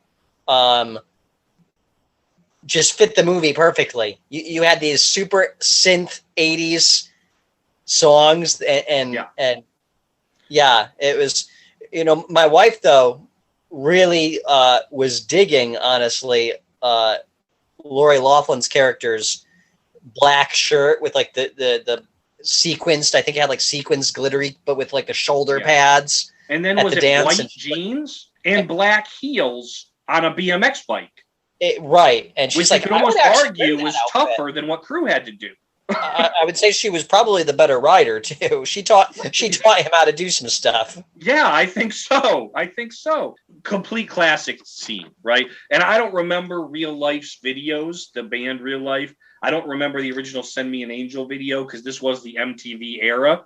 just fit the movie perfectly. You had these super synth 80s songs, and it was, my wife though really was digging, honestly, Laurie Loughlin's character's black shirt with like the sequenced, I think it had like sequenced glittery, but with like the shoulder pads. And then was it white jeans and black heels on a BMX bike? Right. And she's like, you could almost argue was tougher than what Crew had to do. I would say she was probably the better rider too. She taught him how to do some stuff. Yeah, I think so. Complete classic scene, right? And I don't remember Real Life's videos, the band Real Life. I don't remember the original Send Me an Angel video because this was the MTV era.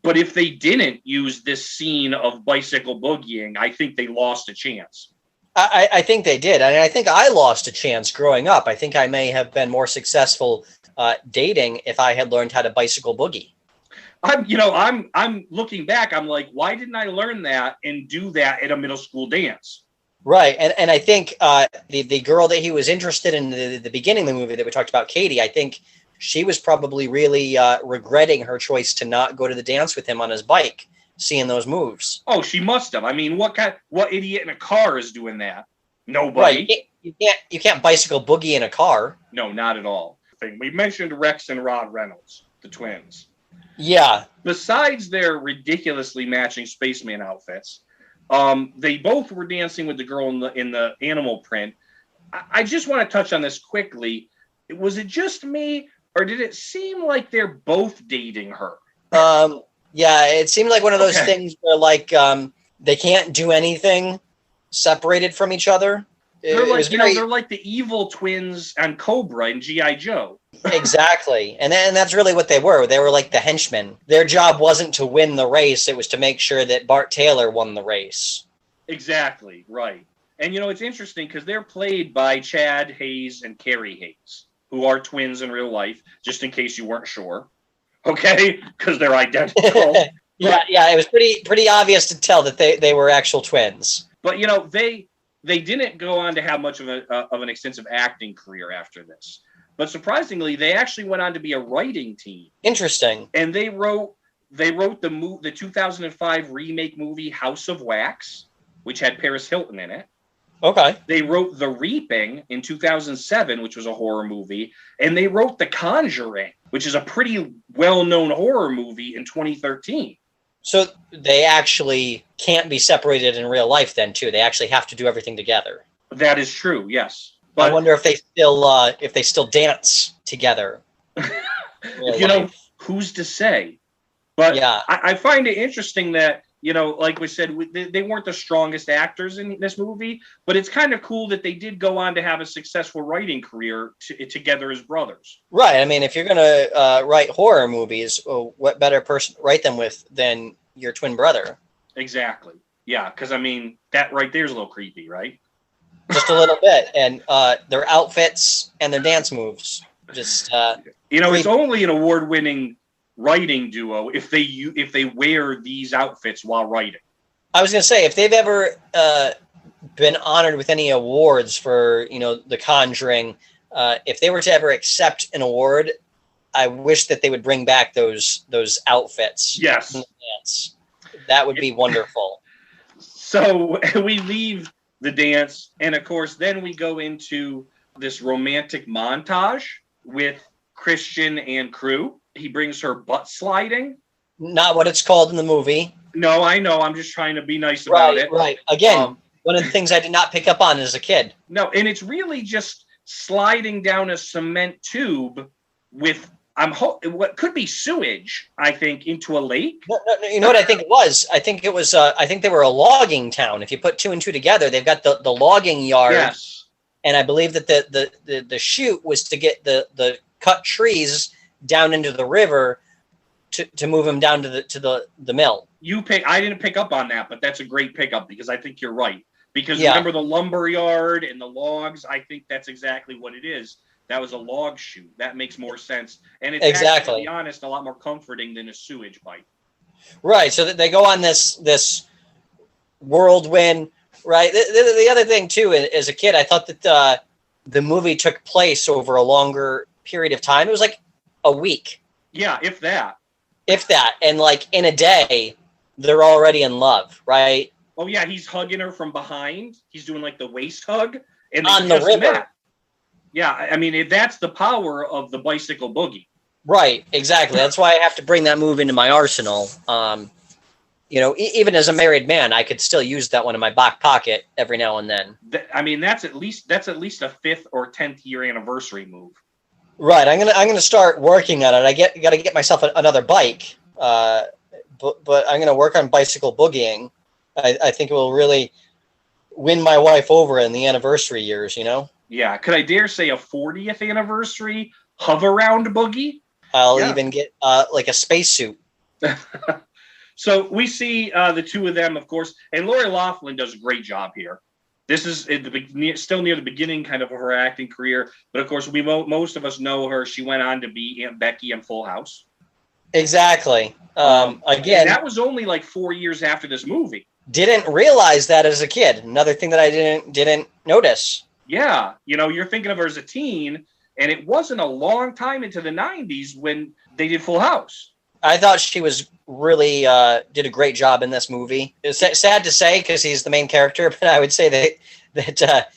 But if they didn't use this scene of bicycle boogieing, I think they lost a chance. I think they did. And I think I lost a chance growing up. I think I may have been more successful dating if I had learned how to bicycle boogie. I'm looking back. I'm like, why didn't I learn that and do that at a middle school dance? Right. And I think the girl that he was interested in the beginning of the movie that we talked about, Katie, I think she was probably really regretting her choice to not go to the dance with him on his bike, seeing those moves. Oh, she must have. I mean, what idiot in a car is doing that? Nobody. Right. You can't bicycle boogie in a car. No, not at all. We mentioned Rex and Rod Reynolds, the twins. Yeah. Besides their ridiculously matching spaceman outfits, they both were dancing with the girl in the animal print. I just want to touch on this quickly. Was it just me, or did it seem like they're both dating her? Yeah, it seemed like one of those things where like they can't do anything separated from each other. They're like, they're like the evil twins on Cobra and G.I. Joe. Exactly. And that's really what they were. They were like the henchmen. Their job wasn't to win the race. It was to make sure that Bart Taylor won the race. Exactly. Right. And, it's interesting because they're played by Chad Hayes and Carrie Hayes, who are twins in real life, just in case you weren't sure. Okay? Because they're identical. Yeah. It was pretty obvious to tell that they were actual twins. But, they didn't go on to have much of an extensive acting career after this. But surprisingly, they actually went on to be a writing team. Interesting. And they wrote the 2005 remake movie House of Wax, which had Paris Hilton in it. Okay. They wrote The Reaping in 2007, which was a horror movie. And they wrote The Conjuring, which is a pretty well-known horror movie, in 2013. So they actually can't be separated in real life then, too. They actually have to do everything together. That is true, yes. But I wonder if they still dance together. Who's to say? But yeah. I find it interesting that, like we said, they weren't the strongest actors in this movie, but it's kind of cool that they did go on to have a successful writing career together as brothers. Right. I mean, if you're going to write horror movies, what better person to write them with than your twin brother? Exactly. Yeah, because I mean that right there's a little creepy, right? Just a little bit, and their outfits and their dance moves. Just it's only an award-winning writing duo if they wear these outfits while writing. I was going to say, if they've ever been honored with any awards for The Conjuring, if they were to ever accept an award, I wish that they would bring back those outfits. Yes, in the dance. That would be wonderful. So we leave the dance, and of course, then we go into this romantic montage with Christian and Crew. He brings her butt sliding. Not what it's called in the movie. No, I know. I'm just trying to be nice about it. Right. Again, one of the things I did not pick up on as a kid. No, and it's really just sliding down a cement tube with what could be sewage, I think, into a lake. No, you know what I think it was? I think it was. I think they were a logging town. If you put two and two together, they've got the logging yard. Yes. And I believe that the chute was to get the cut trees down into the river to move them down to the mill. I didn't pick up on that, but that's a great pickup because I think you're right. Because remember the lumber yard and the logs? I think that's exactly what it is. That was a log chute. That makes more sense. And it's actually, to be honest, a lot more comforting than a sewage pipe. Right. So they go on this whirlwind, right? The other thing, too, as a kid, I thought that the movie took place over a longer period of time. It was like a week. Yeah, if that. And like in a day, they're already in love, right? Oh, yeah. He's hugging her from behind. He's doing like the waist hug. And on the river. Met. Yeah, I mean, that's the power of the bicycle boogie. Right, exactly. That's why I have to bring that move into my arsenal. Even as a married man, I could still use that one in my back pocket every now and then. I mean, that's at least a 5th or 10th year anniversary move. Right, I'm gonna start working on it. I got to get myself another bike, but I'm gonna work on bicycle boogieing. I think it will really win my wife over in the anniversary years. Yeah, could I dare say a 40th anniversary hover round boogie? I'll even get like a spacesuit. So we see the two of them, of course, and Laurie Loughlin does a great job here. This is still near the beginning kind of her acting career, but of course most of us know her. She went on to be Aunt Becky in Full House. Exactly. Again, that was only like 4 years after this movie. Didn't realize that as a kid. Another thing that I didn't notice. Yeah, you're thinking of her as a teen, and it wasn't a long time into the 90s when they did Full House. I thought she was really did a great job in this movie. It's sad to say because he's the main character, but I would say that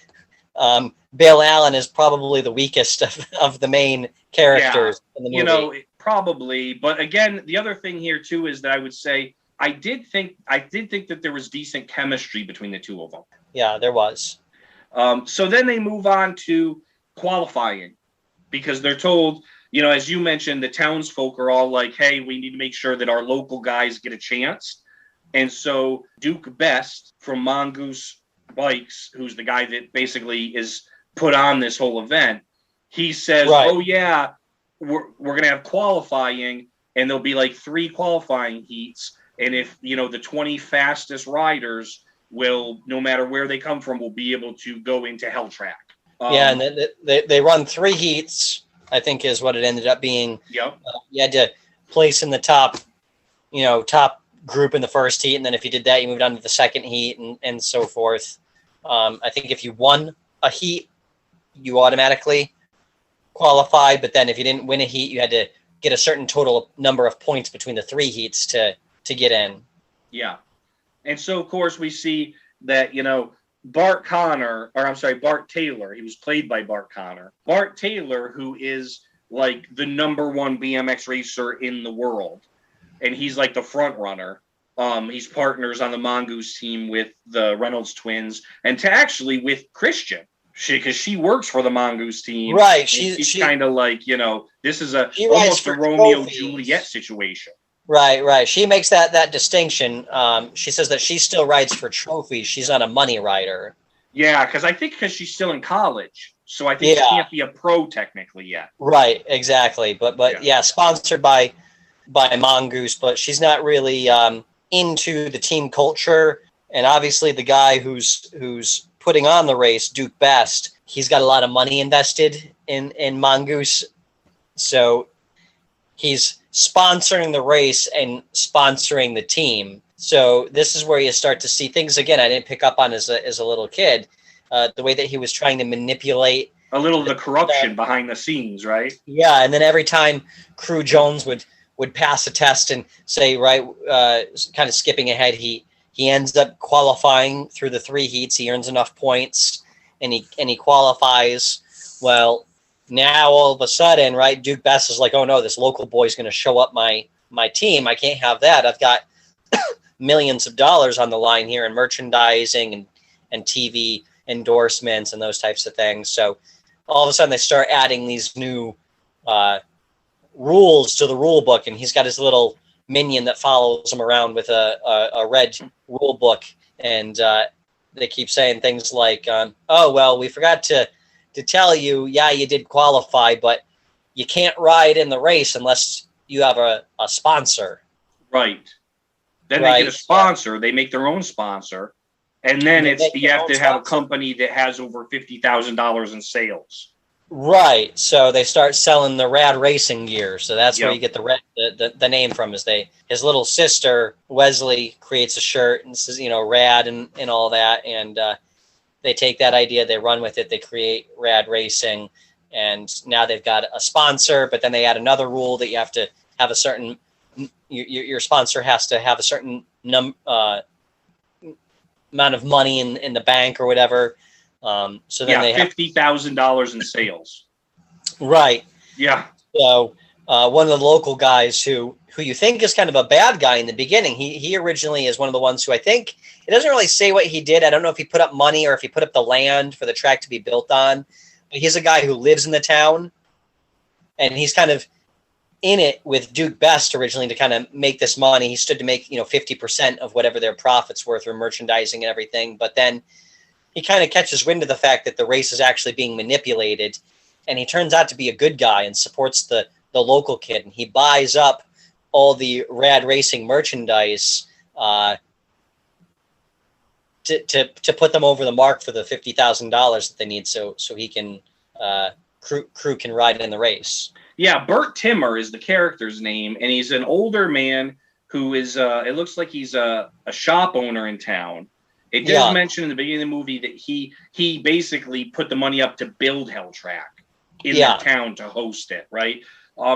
Bill Allen is probably the weakest of the main characters in the movie. Probably. But again, the other thing here too is that I would say I did think that there was decent chemistry between the two of them. Yeah, there was. So then they move on to qualifying because they're told, as you mentioned, the townsfolk are all like, hey, we need to make sure that our local guys get a chance. And so Duke Best from Mongoose Bikes, who's the guy that basically is put on this whole event, he says, oh, yeah, we're going to have qualifying and there'll be like 3 qualifying heats. And if, the 20 fastest riders will, no matter where they come from, will be able to go into Hell Track. And they run 3 heats, I think is what it ended up being. Yep. You had to place in the top group in the first heat. And then if you did that, you moved on to the second heat and so forth. I think if you won a heat, you automatically qualified. But then if you didn't win a heat, you had to get a certain total number of points between the 3 heats to get in. Yeah. And so, of course, we see that, Bart Taylor, he was played by Bart Conner. Bart Taylor, who is like the #1 BMX racer in the world. And he's like the front runner. He's partners on the Mongoose team with the Reynolds twins and with Christian. Because she works for the Mongoose team. Right. She's kind of like, this is almost a Romeo Juliet situation. Right. She makes that distinction. She says that she still rides for trophies. She's not a money rider. Yeah, because she's still in college. So I think she can't be a pro technically yet. Right, exactly. But sponsored by Mongoose, but she's not really into the team culture. And obviously the guy who's putting on the race, Duke Best, he's got a lot of money invested in Mongoose. So he's sponsoring the race and sponsoring the team. So this is where you start to see things again I didn't pick up on as a little kid. The way that he was trying to manipulate a little of the corruption behind the scenes, right? Yeah, and then every time Crew Jones would pass a test and say, right, kind of skipping ahead, he ends up qualifying through the 3 heats. He earns enough points, and he qualifies. Well, now all of a sudden, right, Duke Best is like, oh no, this local boy's going to show up my team. I can't have that. I've got millions of dollars on the line here in merchandising and TV endorsements and those types of things. So all of a sudden they start adding these new rules to the rule book, and he's got his little minion that follows him around with a red rule book, and they keep saying things like, oh, well, we forgot to tell you, yeah, you did qualify, but you can't ride in the race unless you have a sponsor. Right. Then they get a sponsor. They make their own sponsor. And then you have to have a company that has over $50,000 in sales. Right. So they start selling the Rad racing gear. So that's where you get the name from. His little sister Wesley creates a shirt and says, Rad and all that, and they take that idea, they run with it, they create Rad Racing, and now they've got a sponsor. But then they add another rule that you have to have a certain your sponsor has to have a certain amount of money in the bank or whatever. So then they have $50,000 in sales. Right. Yeah. So one of the local guys who you think is kind of a bad guy in the beginning, he originally is one of the ones who I think, it doesn't really say what he did. I don't know if he put up money or if he put up the land for the track to be built on. But he's a guy who lives in the town, and he's kind of in it with Duke Best originally to kind of make this money. He stood to make 50% of whatever their profits were through merchandising and everything. But then he kind of catches wind of the fact that the race is actually being manipulated, and he turns out to be a good guy and supports the local kid, and he buys up all the Rad Racing merchandise to put them over the mark for the $50,000 that they need, so he can crew can ride in the race. Yeah, Bert Timmer is the character's name, and he's an older man who is it looks like he's a shop owner in town. It does mention in the beginning of the movie that he basically put the money up to build Hell Track in the town to host it, right?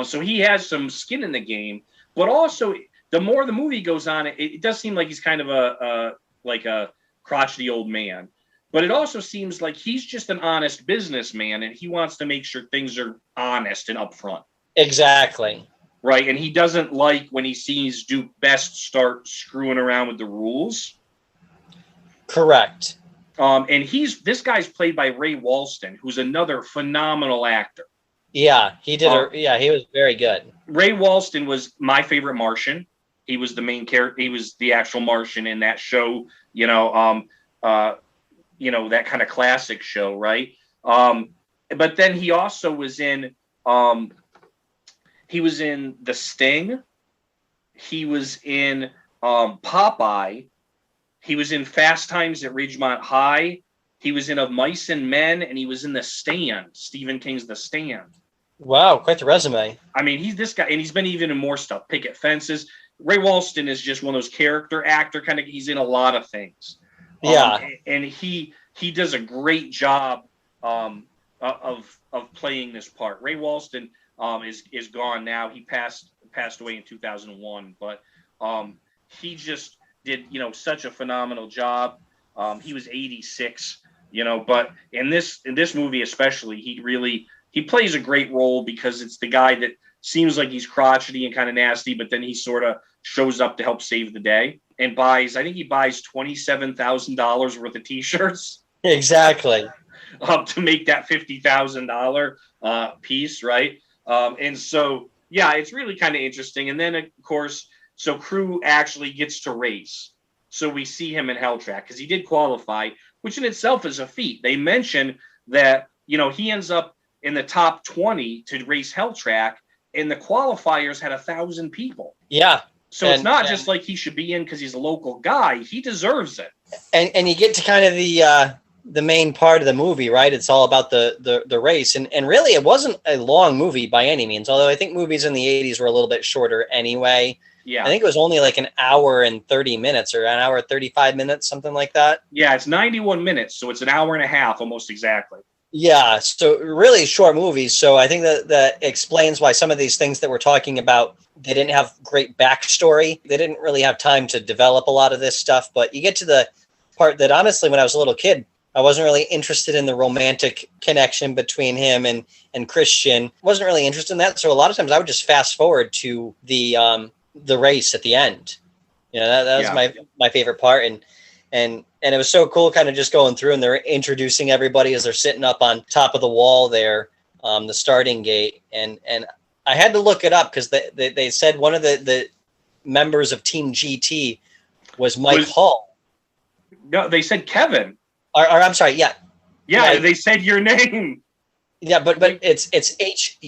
So he has some skin in the game, but also the more the movie goes on, it does seem like he's kind of a crotchety old man. But it also seems like he's just an honest businessman, and he wants to make sure things are honest and upfront. Exactly. Right, and he doesn't like when he sees Duke Best start screwing around with the rules. Correct. And this guy's played by Ray Walston, who's another phenomenal actor. Yeah, he did. He was very good. Ray Walston was my favorite Martian. He was the main character. He was the actual Martian in that show. That kind of classic show, right? But then he also was in. He was in The Sting. He was in Popeye. He was in Fast Times at Ridgemont High. He was in Of Mice and Men, and he was in The Stand, Stephen King's The Stand. Wow, quite the resume. I mean, he's this guy, and he's been even in more stuff. Picket Fences. Ray Walston is just one of those character actor kind of. He's in a lot of things. Yeah, and he does a great job of playing this part. Ray Walston is gone now. He passed away in 2001, but he just did such a phenomenal job. He was 86, but in this movie especially, he plays a great role because it's the guy that seems like he's crotchety and kind of nasty, but then he sort of shows up to help save the day and buys $27,000 worth of T-shirts. Exactly. To make that $50,000 piece, right? And so, yeah, it's really kind of interesting. And then, of course, so Crew actually gets to race. So we see him in Hell Track because he did qualify, which in itself is a feat. They mention that, he ends up in the top 20 to race Hell Track, and the qualifiers had 1,000 people. Yeah. So it's not just like he should be in because he's a local guy. He deserves it. And you get to kind of the main part of the movie, right? It's all about the race. And really, it wasn't a long movie by any means, although I think movies in the 80s were a little bit shorter anyway. Yeah. I think it was only like an hour and 30 minutes or an hour 35 minutes, something like that. Yeah, it's 91 minutes, so it's an hour and a half almost exactly. Yeah, so really short movies. So I think that explains why some of these things that we're talking about, they didn't have great backstory. They didn't really have time to develop a lot of this stuff. But you get to the part that honestly, when I was a little kid, I wasn't really interested in the romantic connection between him and Christian. Wasn't really interested in that. So a lot of times I would just fast forward to the race at the end. You know, that was my favorite part. And it was so cool kind of just going through and they're introducing everybody as they're sitting up on top of the wall there, the starting gate. And I had to look it up because they said one of the members of Team GT was Mike Hall. No, they said Kevin. Or I'm sorry, yeah. Yeah, they said your name. Yeah, but it's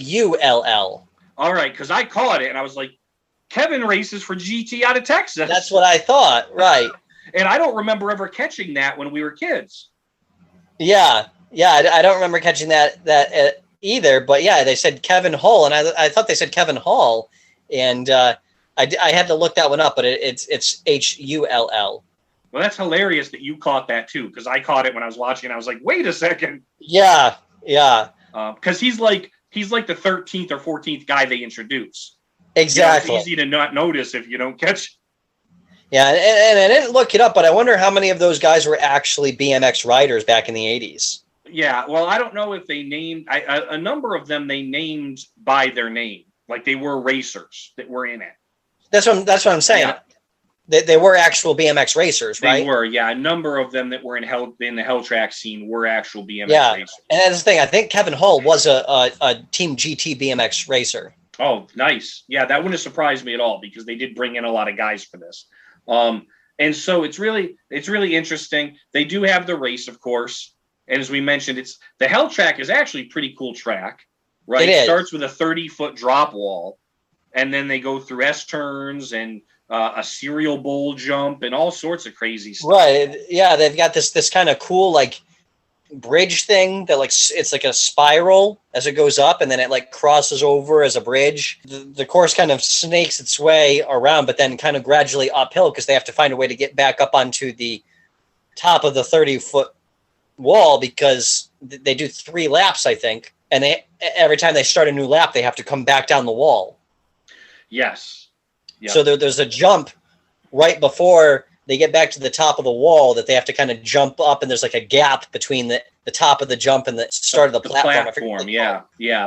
Hull. All right, because I caught it and I was like, Kevin races for GT out of Texas. That's what I thought, right. And I don't remember ever catching that when we were kids. Yeah, I don't remember catching that either. But yeah, they said Kevin Hull, and I thought they said Kevin Hall, and I had to look that one up, but it's Hull. Well, that's hilarious that you caught that too, because I caught it when I was watching. And I was like, wait a second. Yeah. Because he's like the 13th or 14th guy they introduce. Exactly. It's easy to not notice if you don't catch. Yeah, and I didn't look it up, but I wonder how many of those guys were actually BMX riders back in the 80s. Yeah, well, I don't know if they named a number of them. They named by their name, like they were racers that were in it. That's what I'm saying. Yeah. They were actual BMX racers, right? They were, yeah. A number of them that were in the hell track scene were actual BMX racers. And that's the thing. I think Kevin Hull was a Team GT BMX racer. Oh, nice. Yeah, that wouldn't have surprised me at all because they did bring in a lot of guys for this. And so it's really interesting. They do have the race, of course. And as we mentioned, the hell track is actually a pretty cool track, right? It starts with a 30-foot drop wall, and then they go through S-turns and a serial bowl jump and all sorts of crazy stuff. Right. Yeah, they've got this kind of cool like bridge thing that like it's like a spiral as it goes up and then it like crosses over as a bridge. The course kind of snakes its way around, but then kind of gradually uphill because they have to find a way to get back up onto the top of the 30-foot wall because they do 3 laps, I think. And every time they start a new lap, they have to come back down the wall. Yes. Yep. So there's a jump right before they get back to the top of the wall that they have to kind of jump up, and there's like a gap between the top of the jump and the start of the platform. Yeah.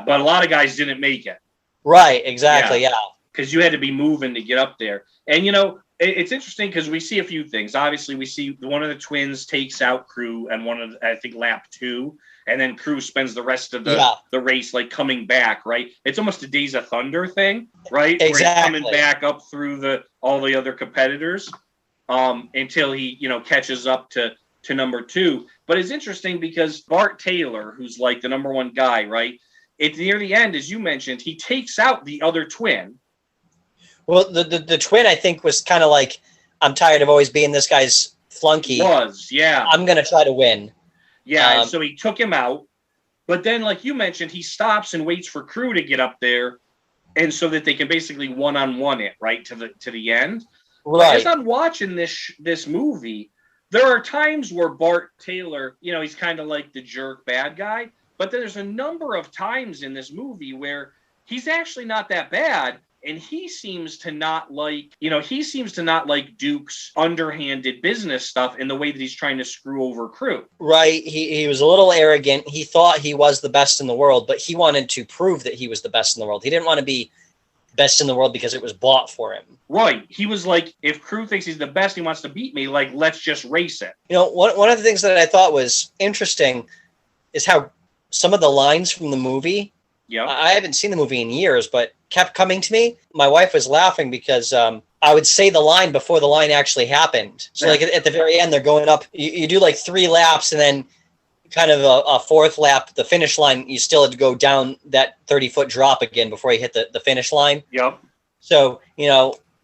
But a lot of guys didn't make it. Right, exactly, yeah. Because you had to be moving to get up there. And, it's interesting because we see a few things. Obviously, we see one of the twins takes out Cruz and I think lap 2. And then Cruz spends the rest of the race like coming back, right? It's almost a Days of Thunder thing, right? Exactly. Where he's coming back up through all the other competitors until he, catches up to number 2. But it's interesting because Bart Taylor, who's like the number 1 guy, right? It's near the end, as you mentioned, he takes out the other twin. Well, the twin, I think, was kind of like, I'm tired of always being this guy's flunky. Yeah. I'm going to try to win. Yeah, so he took him out. But then, like you mentioned, he stops and waits for Cruz to get up there, and so that they can basically one-on-one it, right, to the end. Right. As I'm watching this movie, there are times where Bart Taylor, he's kind of like the jerk bad guy, but there's a number of times in this movie where he's actually not that bad. And he seems to not like Duke's underhanded business stuff in the way that he's trying to screw over Cruz. Right. He was a little arrogant. He thought he was the best in the world, but he wanted to prove that he was the best in the world. He didn't want to be best in the world because it was bought for him. Right. He was like, if Cruz thinks he's the best, he wants to beat me, like, let's just race it. One of the things that I thought was interesting is how some of the lines from the movie, I haven't seen the movie in years, but kept coming to me. My wife was laughing because I would say the line before the line actually happened. So like at the very end, they're going up. You do like 3 laps and then kind of a 4th lap, the finish line, you still had to go down that 30-foot drop again before you hit the finish line. Yep. So,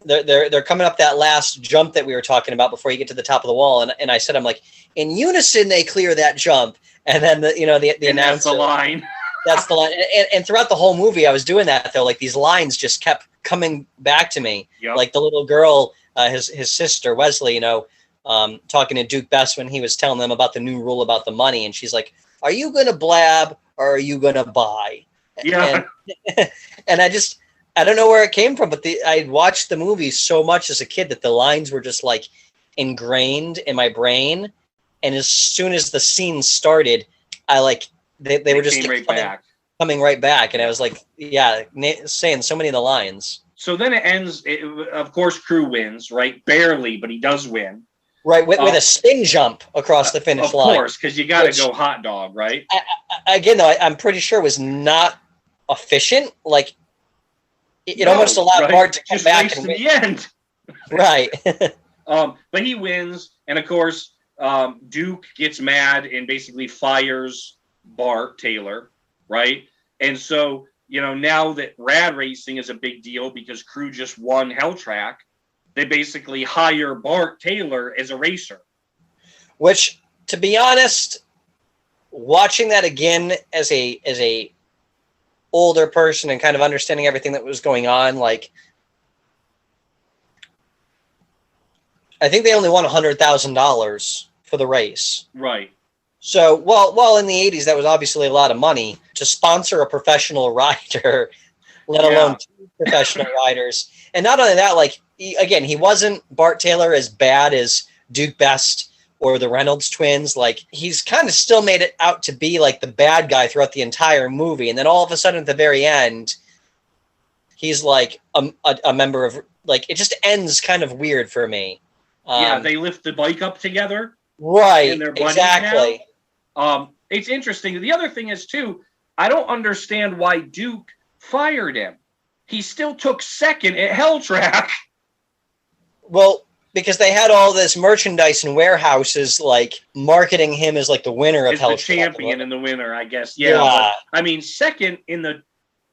they're coming up that last jump that we were talking about before you get to the top of the wall, and I said, I'm like, in unison they clear that jump, and then the announcer, that's the line. That's the line, and throughout the whole movie, I was doing that though. Like these lines just kept coming back to me. Yep. Like the little girl, his sister Wesley, talking to Duke Best when he was telling them about the new rule about the money, and she's like, "Are you gonna blab or are you gonna buy?" Yeah. And I don't know where it came from, but I watched the movie so much as a kid that the lines were just like ingrained in my brain, and as soon as the scene started, they were just coming right back, and I was like, yeah, saying so many of the lines. So then it ends. Of course, Crew wins, right? Barely, but he does win. Right, with a spin jump across the finish line. Of course, because you got to go hot dog, right? Again, though, I'm pretty sure it was not efficient. Like, it almost allowed Bart to come back and win. The end. Right. But he wins, and of course, Duke gets mad and basically fires Bart Taylor, right? And so, now that Rad Racing is a big deal because Crew just won Hell Track, they basically hire Bart Taylor as a racer. Which, to be honest, watching that again as a older person and kind of understanding everything that was going on, like, I think they only won $100,000 for the race. Right. So, while in the 80s, that was obviously a lot of money to sponsor a professional rider, let alone two professional riders. And not only that, like, he wasn't Bart Taylor as bad as Duke Best or the Reynolds twins. Like, he's kind of still made it out to be like the bad guy throughout the entire movie. And then all of a sudden at the very end, he's like a member of, like, it just ends kind of weird for me. They lift the bike up together. Right, and they're buddies exactly. Now. It's interesting. The other thing is, too, I don't understand why Duke fired him. He still took second at Hell Track. Well, because they had all this merchandise and warehouses, like, marketing him as, like, the winner of Hell Track. The champion and the winner, I guess. Yeah. But, I mean, second in the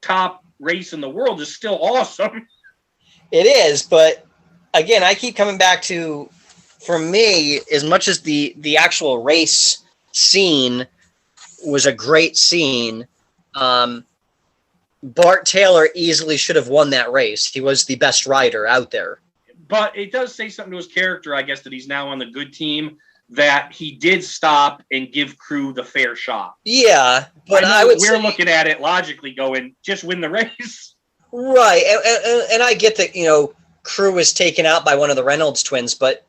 top race in the world is still awesome. It is, but, again, I keep coming back to, for me, as much as the actual race scene was a great scene, Bart Taylor easily should have won that race. He was the best rider out there. But it does say something to his character, I guess, that he's now on the good team, that he did stop and give Crew the fair shot. Yeah, but we're looking at it logically going, just win the race. Right, and I get that, Crew was taken out by one of the Reynolds twins, but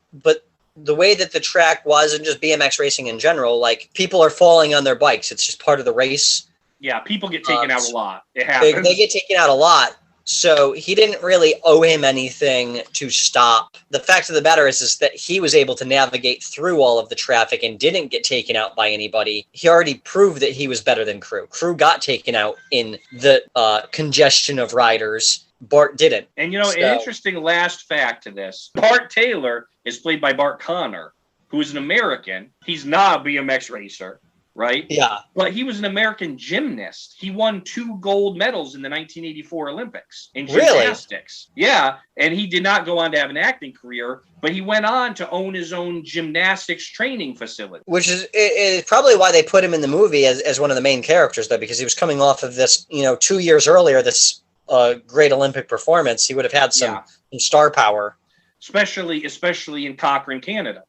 the way that the track was, and just BMX racing in general, like, people are falling on their bikes. It's just part of the race. Yeah, people get taken out a lot. It happens. They get taken out a lot. So he didn't really owe him anything to stop. The fact of the matter is that he was able to navigate through all of the traffic and didn't get taken out by anybody. He already proved that he was better than Crew. Crew got taken out in the congestion of riders. Bart didn't. And, an interesting last fact to this. Bart Taylor is played by Bart Conner, who is an American. He's not a BMX racer, right? Yeah. But he was an American gymnast. He won 2 gold medals in the 1984 Olympics in gymnastics. Really? Yeah, and he did not go on to have an acting career, but he went on to own his own gymnastics training facility. Which is probably why they put him in the movie as one of the main characters, though, because he was coming off of this, 2 years earlier, this great Olympic performance. He would have had some star power. Especially in Cochrane, Canada.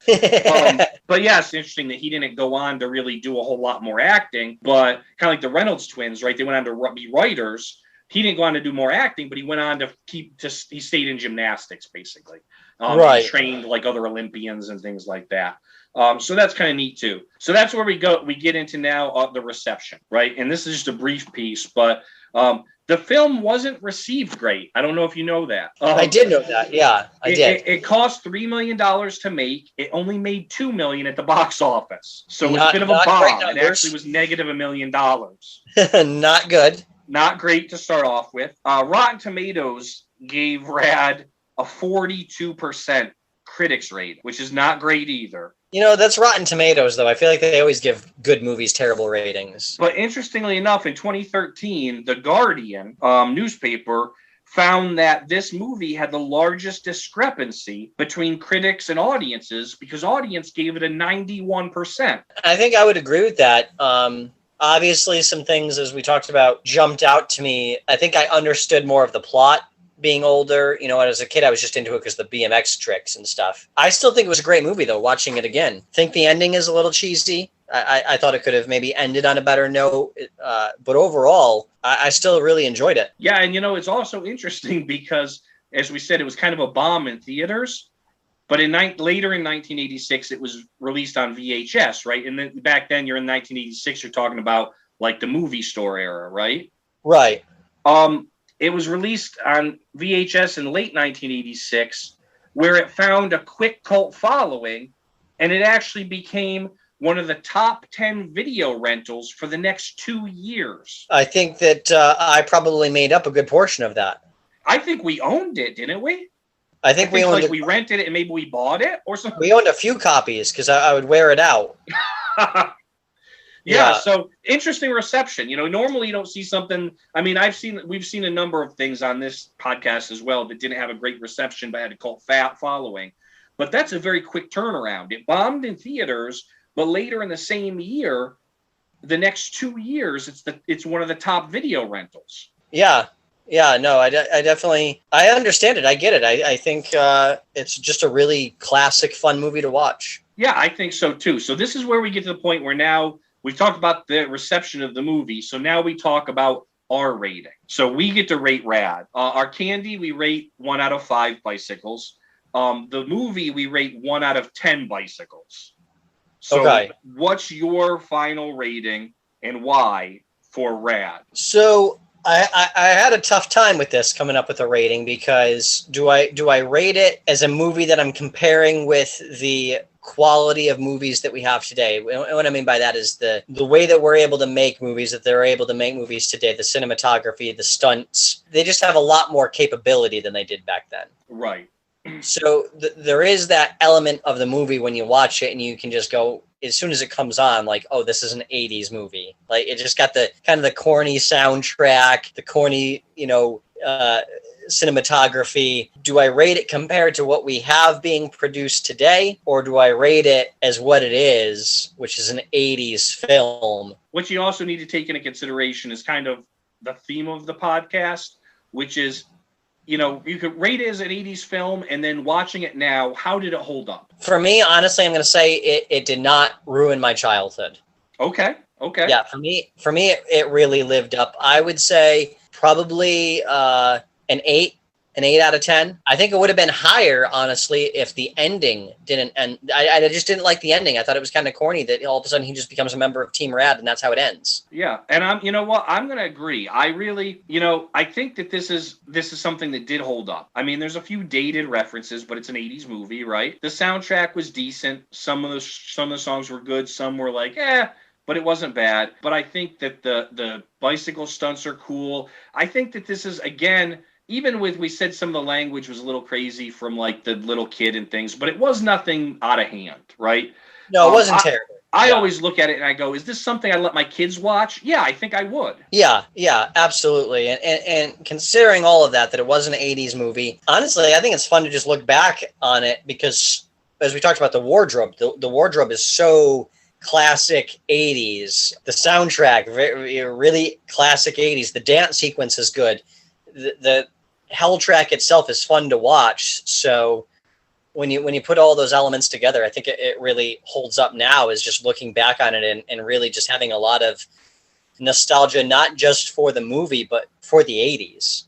But yeah, it's interesting that he didn't go on to really do a whole lot more acting, but kind of like the Reynolds twins, right? They went on to be writers. He didn't go on to do more acting, but he went on to he stayed in gymnastics, basically. Right. He trained like other Olympians and things like that. So that's kind of neat too. So that's where we get into now the reception, right? And this is just a brief piece, but the film wasn't received great. I don't know if you know that. I did know that. Yeah, I did. It cost $3 million to make. It only made $2 million at the box office. So it was a bit of a bomb. It actually was negative $1 million. Not good. Not great to start off with. Rotten Tomatoes gave Rad a 42% critics rate, which is not great either. That's Rotten Tomatoes, though. I feel like they always give good movies terrible ratings. But interestingly enough, in 2013, The Guardian newspaper found that this movie had the largest discrepancy between critics and audiences because audience gave it a 91%. I think I would agree with that. Obviously, some things, as we talked about, jumped out to me. I think I understood more of the plot being older. You know, as a kid, I was just into it because the BMX tricks and stuff. I still think it was a great movie, though, watching it again. Think the ending is a little cheesy. I thought it could have maybe ended on a better note. But overall, I still really enjoyed it. Yeah, and, you know, it's also interesting because, as we said, it was kind of a bomb in theaters. But later in 1986, it was released on VHS, right? And then back then, you're in 1986, you're talking about, like, the movie store era, right? Right. It was released on VHS in late 1986, where it found a quick cult following, and it actually became one of the top 10 video rentals for the next 2 years. I think that I probably made up a good portion of that. I think we owned it, didn't we? I think we owned we rented it and maybe we bought it or something. We owned a few copies because I would wear it out. Yeah, so interesting reception. You know, normally you don't see something. I mean, we've seen a number of things on this podcast as well that didn't have a great reception but had a cult following. But that's a very quick turnaround. It bombed in theaters, but later in the same year, the next 2 years, it's one of the top video rentals. Yeah. Yeah, no, I definitely, I understand it. I get it. I think it's just a really classic, fun movie to watch. Yeah, I think so too. So this is where we get to the point where now we've talked about the reception of the movie. So now we talk about our rating. So we get to rate Rad. Our candy, we rate 1 out of 5 bicycles. The movie, we rate 1 out of 10 bicycles. So okay. What's your final rating and why for Rad? So I had a tough time with this coming up with a rating because do I rate it as a movie that I'm comparing with the quality of movies that we have today? What I mean by that is the way that we're able to make movies, that they're able to make movies today, the cinematography, the stunts, they just have a lot more capability than they did back then. Right. So there is that element of the movie when you watch it and you can just go, as soon as it comes on, like, oh, this is an 80s movie. Like, it just got the kind of the corny soundtrack, the corny, cinematography. Do I rate it compared to what we have being produced today? Or do I rate it as what it is, which is an 80s film? What you also need to take into consideration is kind of the theme of the podcast, which is, you know, you could rate it as an 80s film and then watching it now, how did it hold up? For me, honestly, I'm going to say it did not ruin my childhood. Okay. Yeah, for me, it really lived up. I would say probably an 8 out of 10. I think it would have been higher, honestly, if the ending didn't end. I just didn't like the ending. I thought it was kind of corny that all of a sudden he just becomes a member of Team Rad and that's how it ends. Yeah, and you know what? I'm going to agree. I really, I think that this is something that did hold up. I mean, there's a few dated references, but it's an 80s movie, right? The soundtrack was decent. Some of the songs were good. Some were like, but it wasn't bad. But I think that the bicycle stunts are cool. I think that this is, again, even with, we said some of the language was a little crazy from like the little kid and things, but it was nothing out of hand, right? No, it wasn't terrible. I always look at it and I go, is this something I let my kids watch? Yeah, I think I would. Yeah, absolutely. And considering all of that it was an 80s movie, honestly, I think it's fun to just look back on it because, as we talked about the wardrobe, the wardrobe is so classic 80s. The soundtrack, really classic 80s. The dance sequence is good. The Hell track itself is fun to watch. So when you put all those elements together, I think it really holds up now, is just looking back on it and really just having a lot of nostalgia, not just for the movie, but for the 80s.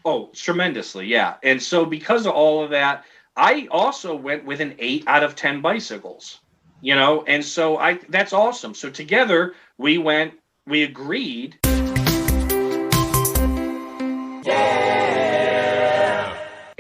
Oh, tremendously. Yeah. And so because of all of that, I also went with an 8 out of 10 bicycles, and so that's awesome. So together we agreed. Yeah.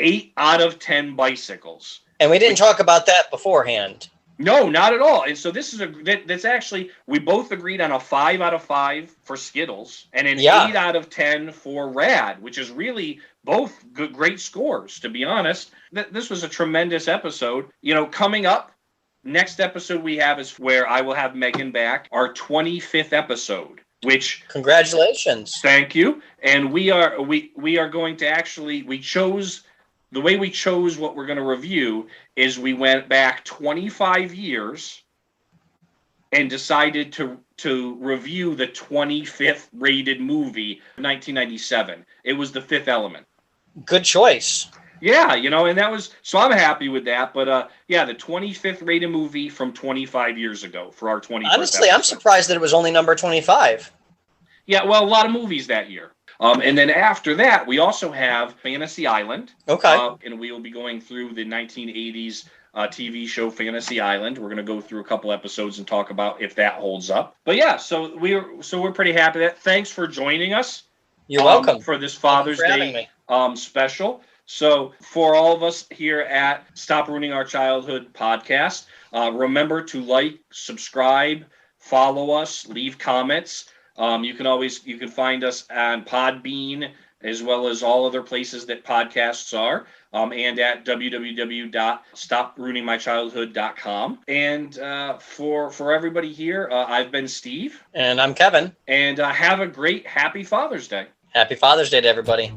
8 out of 10 bicycles. And we didn't talk about that beforehand. No, not at all. And so this is that's actually, we both agreed on a 5 out of 5 for Skittles and an 8 out of 10 for Rad, which is really both great scores, to be honest. This was a tremendous episode. Coming up, next episode we have is where I will have Megan back, our 25th episode. which congratulations. Thank you. And we are going to actually, the way we chose what we're going to review is we went back 25 years and decided to review the 25th rated movie, 1997. It was The Fifth Element. Good choice. Yeah, and that was, so I'm happy with that. But yeah, the 25th rated movie from 25 years ago for our 21st Honestly, episode. I'm surprised that it was only number 25. Yeah, well, a lot of movies that year. And then after that, we also have Fantasy Island. Okay. And we will be going through the 1980s TV show Fantasy Island. We're going to go through a couple episodes and talk about if that holds up. But yeah, so we're pretty happy that. Thanks for joining us. You're welcome for this Father's Day special. So for all of us here at Stop Ruining Our Childhood podcast, remember to like, subscribe, follow us, leave comments. You can find us on Podbean as well as all other places that podcasts are, and at www.stopruiningmychildhood.com. And for everybody here, I've been Steve. And I'm Kevin. And have a great, happy Father's Day. Happy Father's Day to everybody.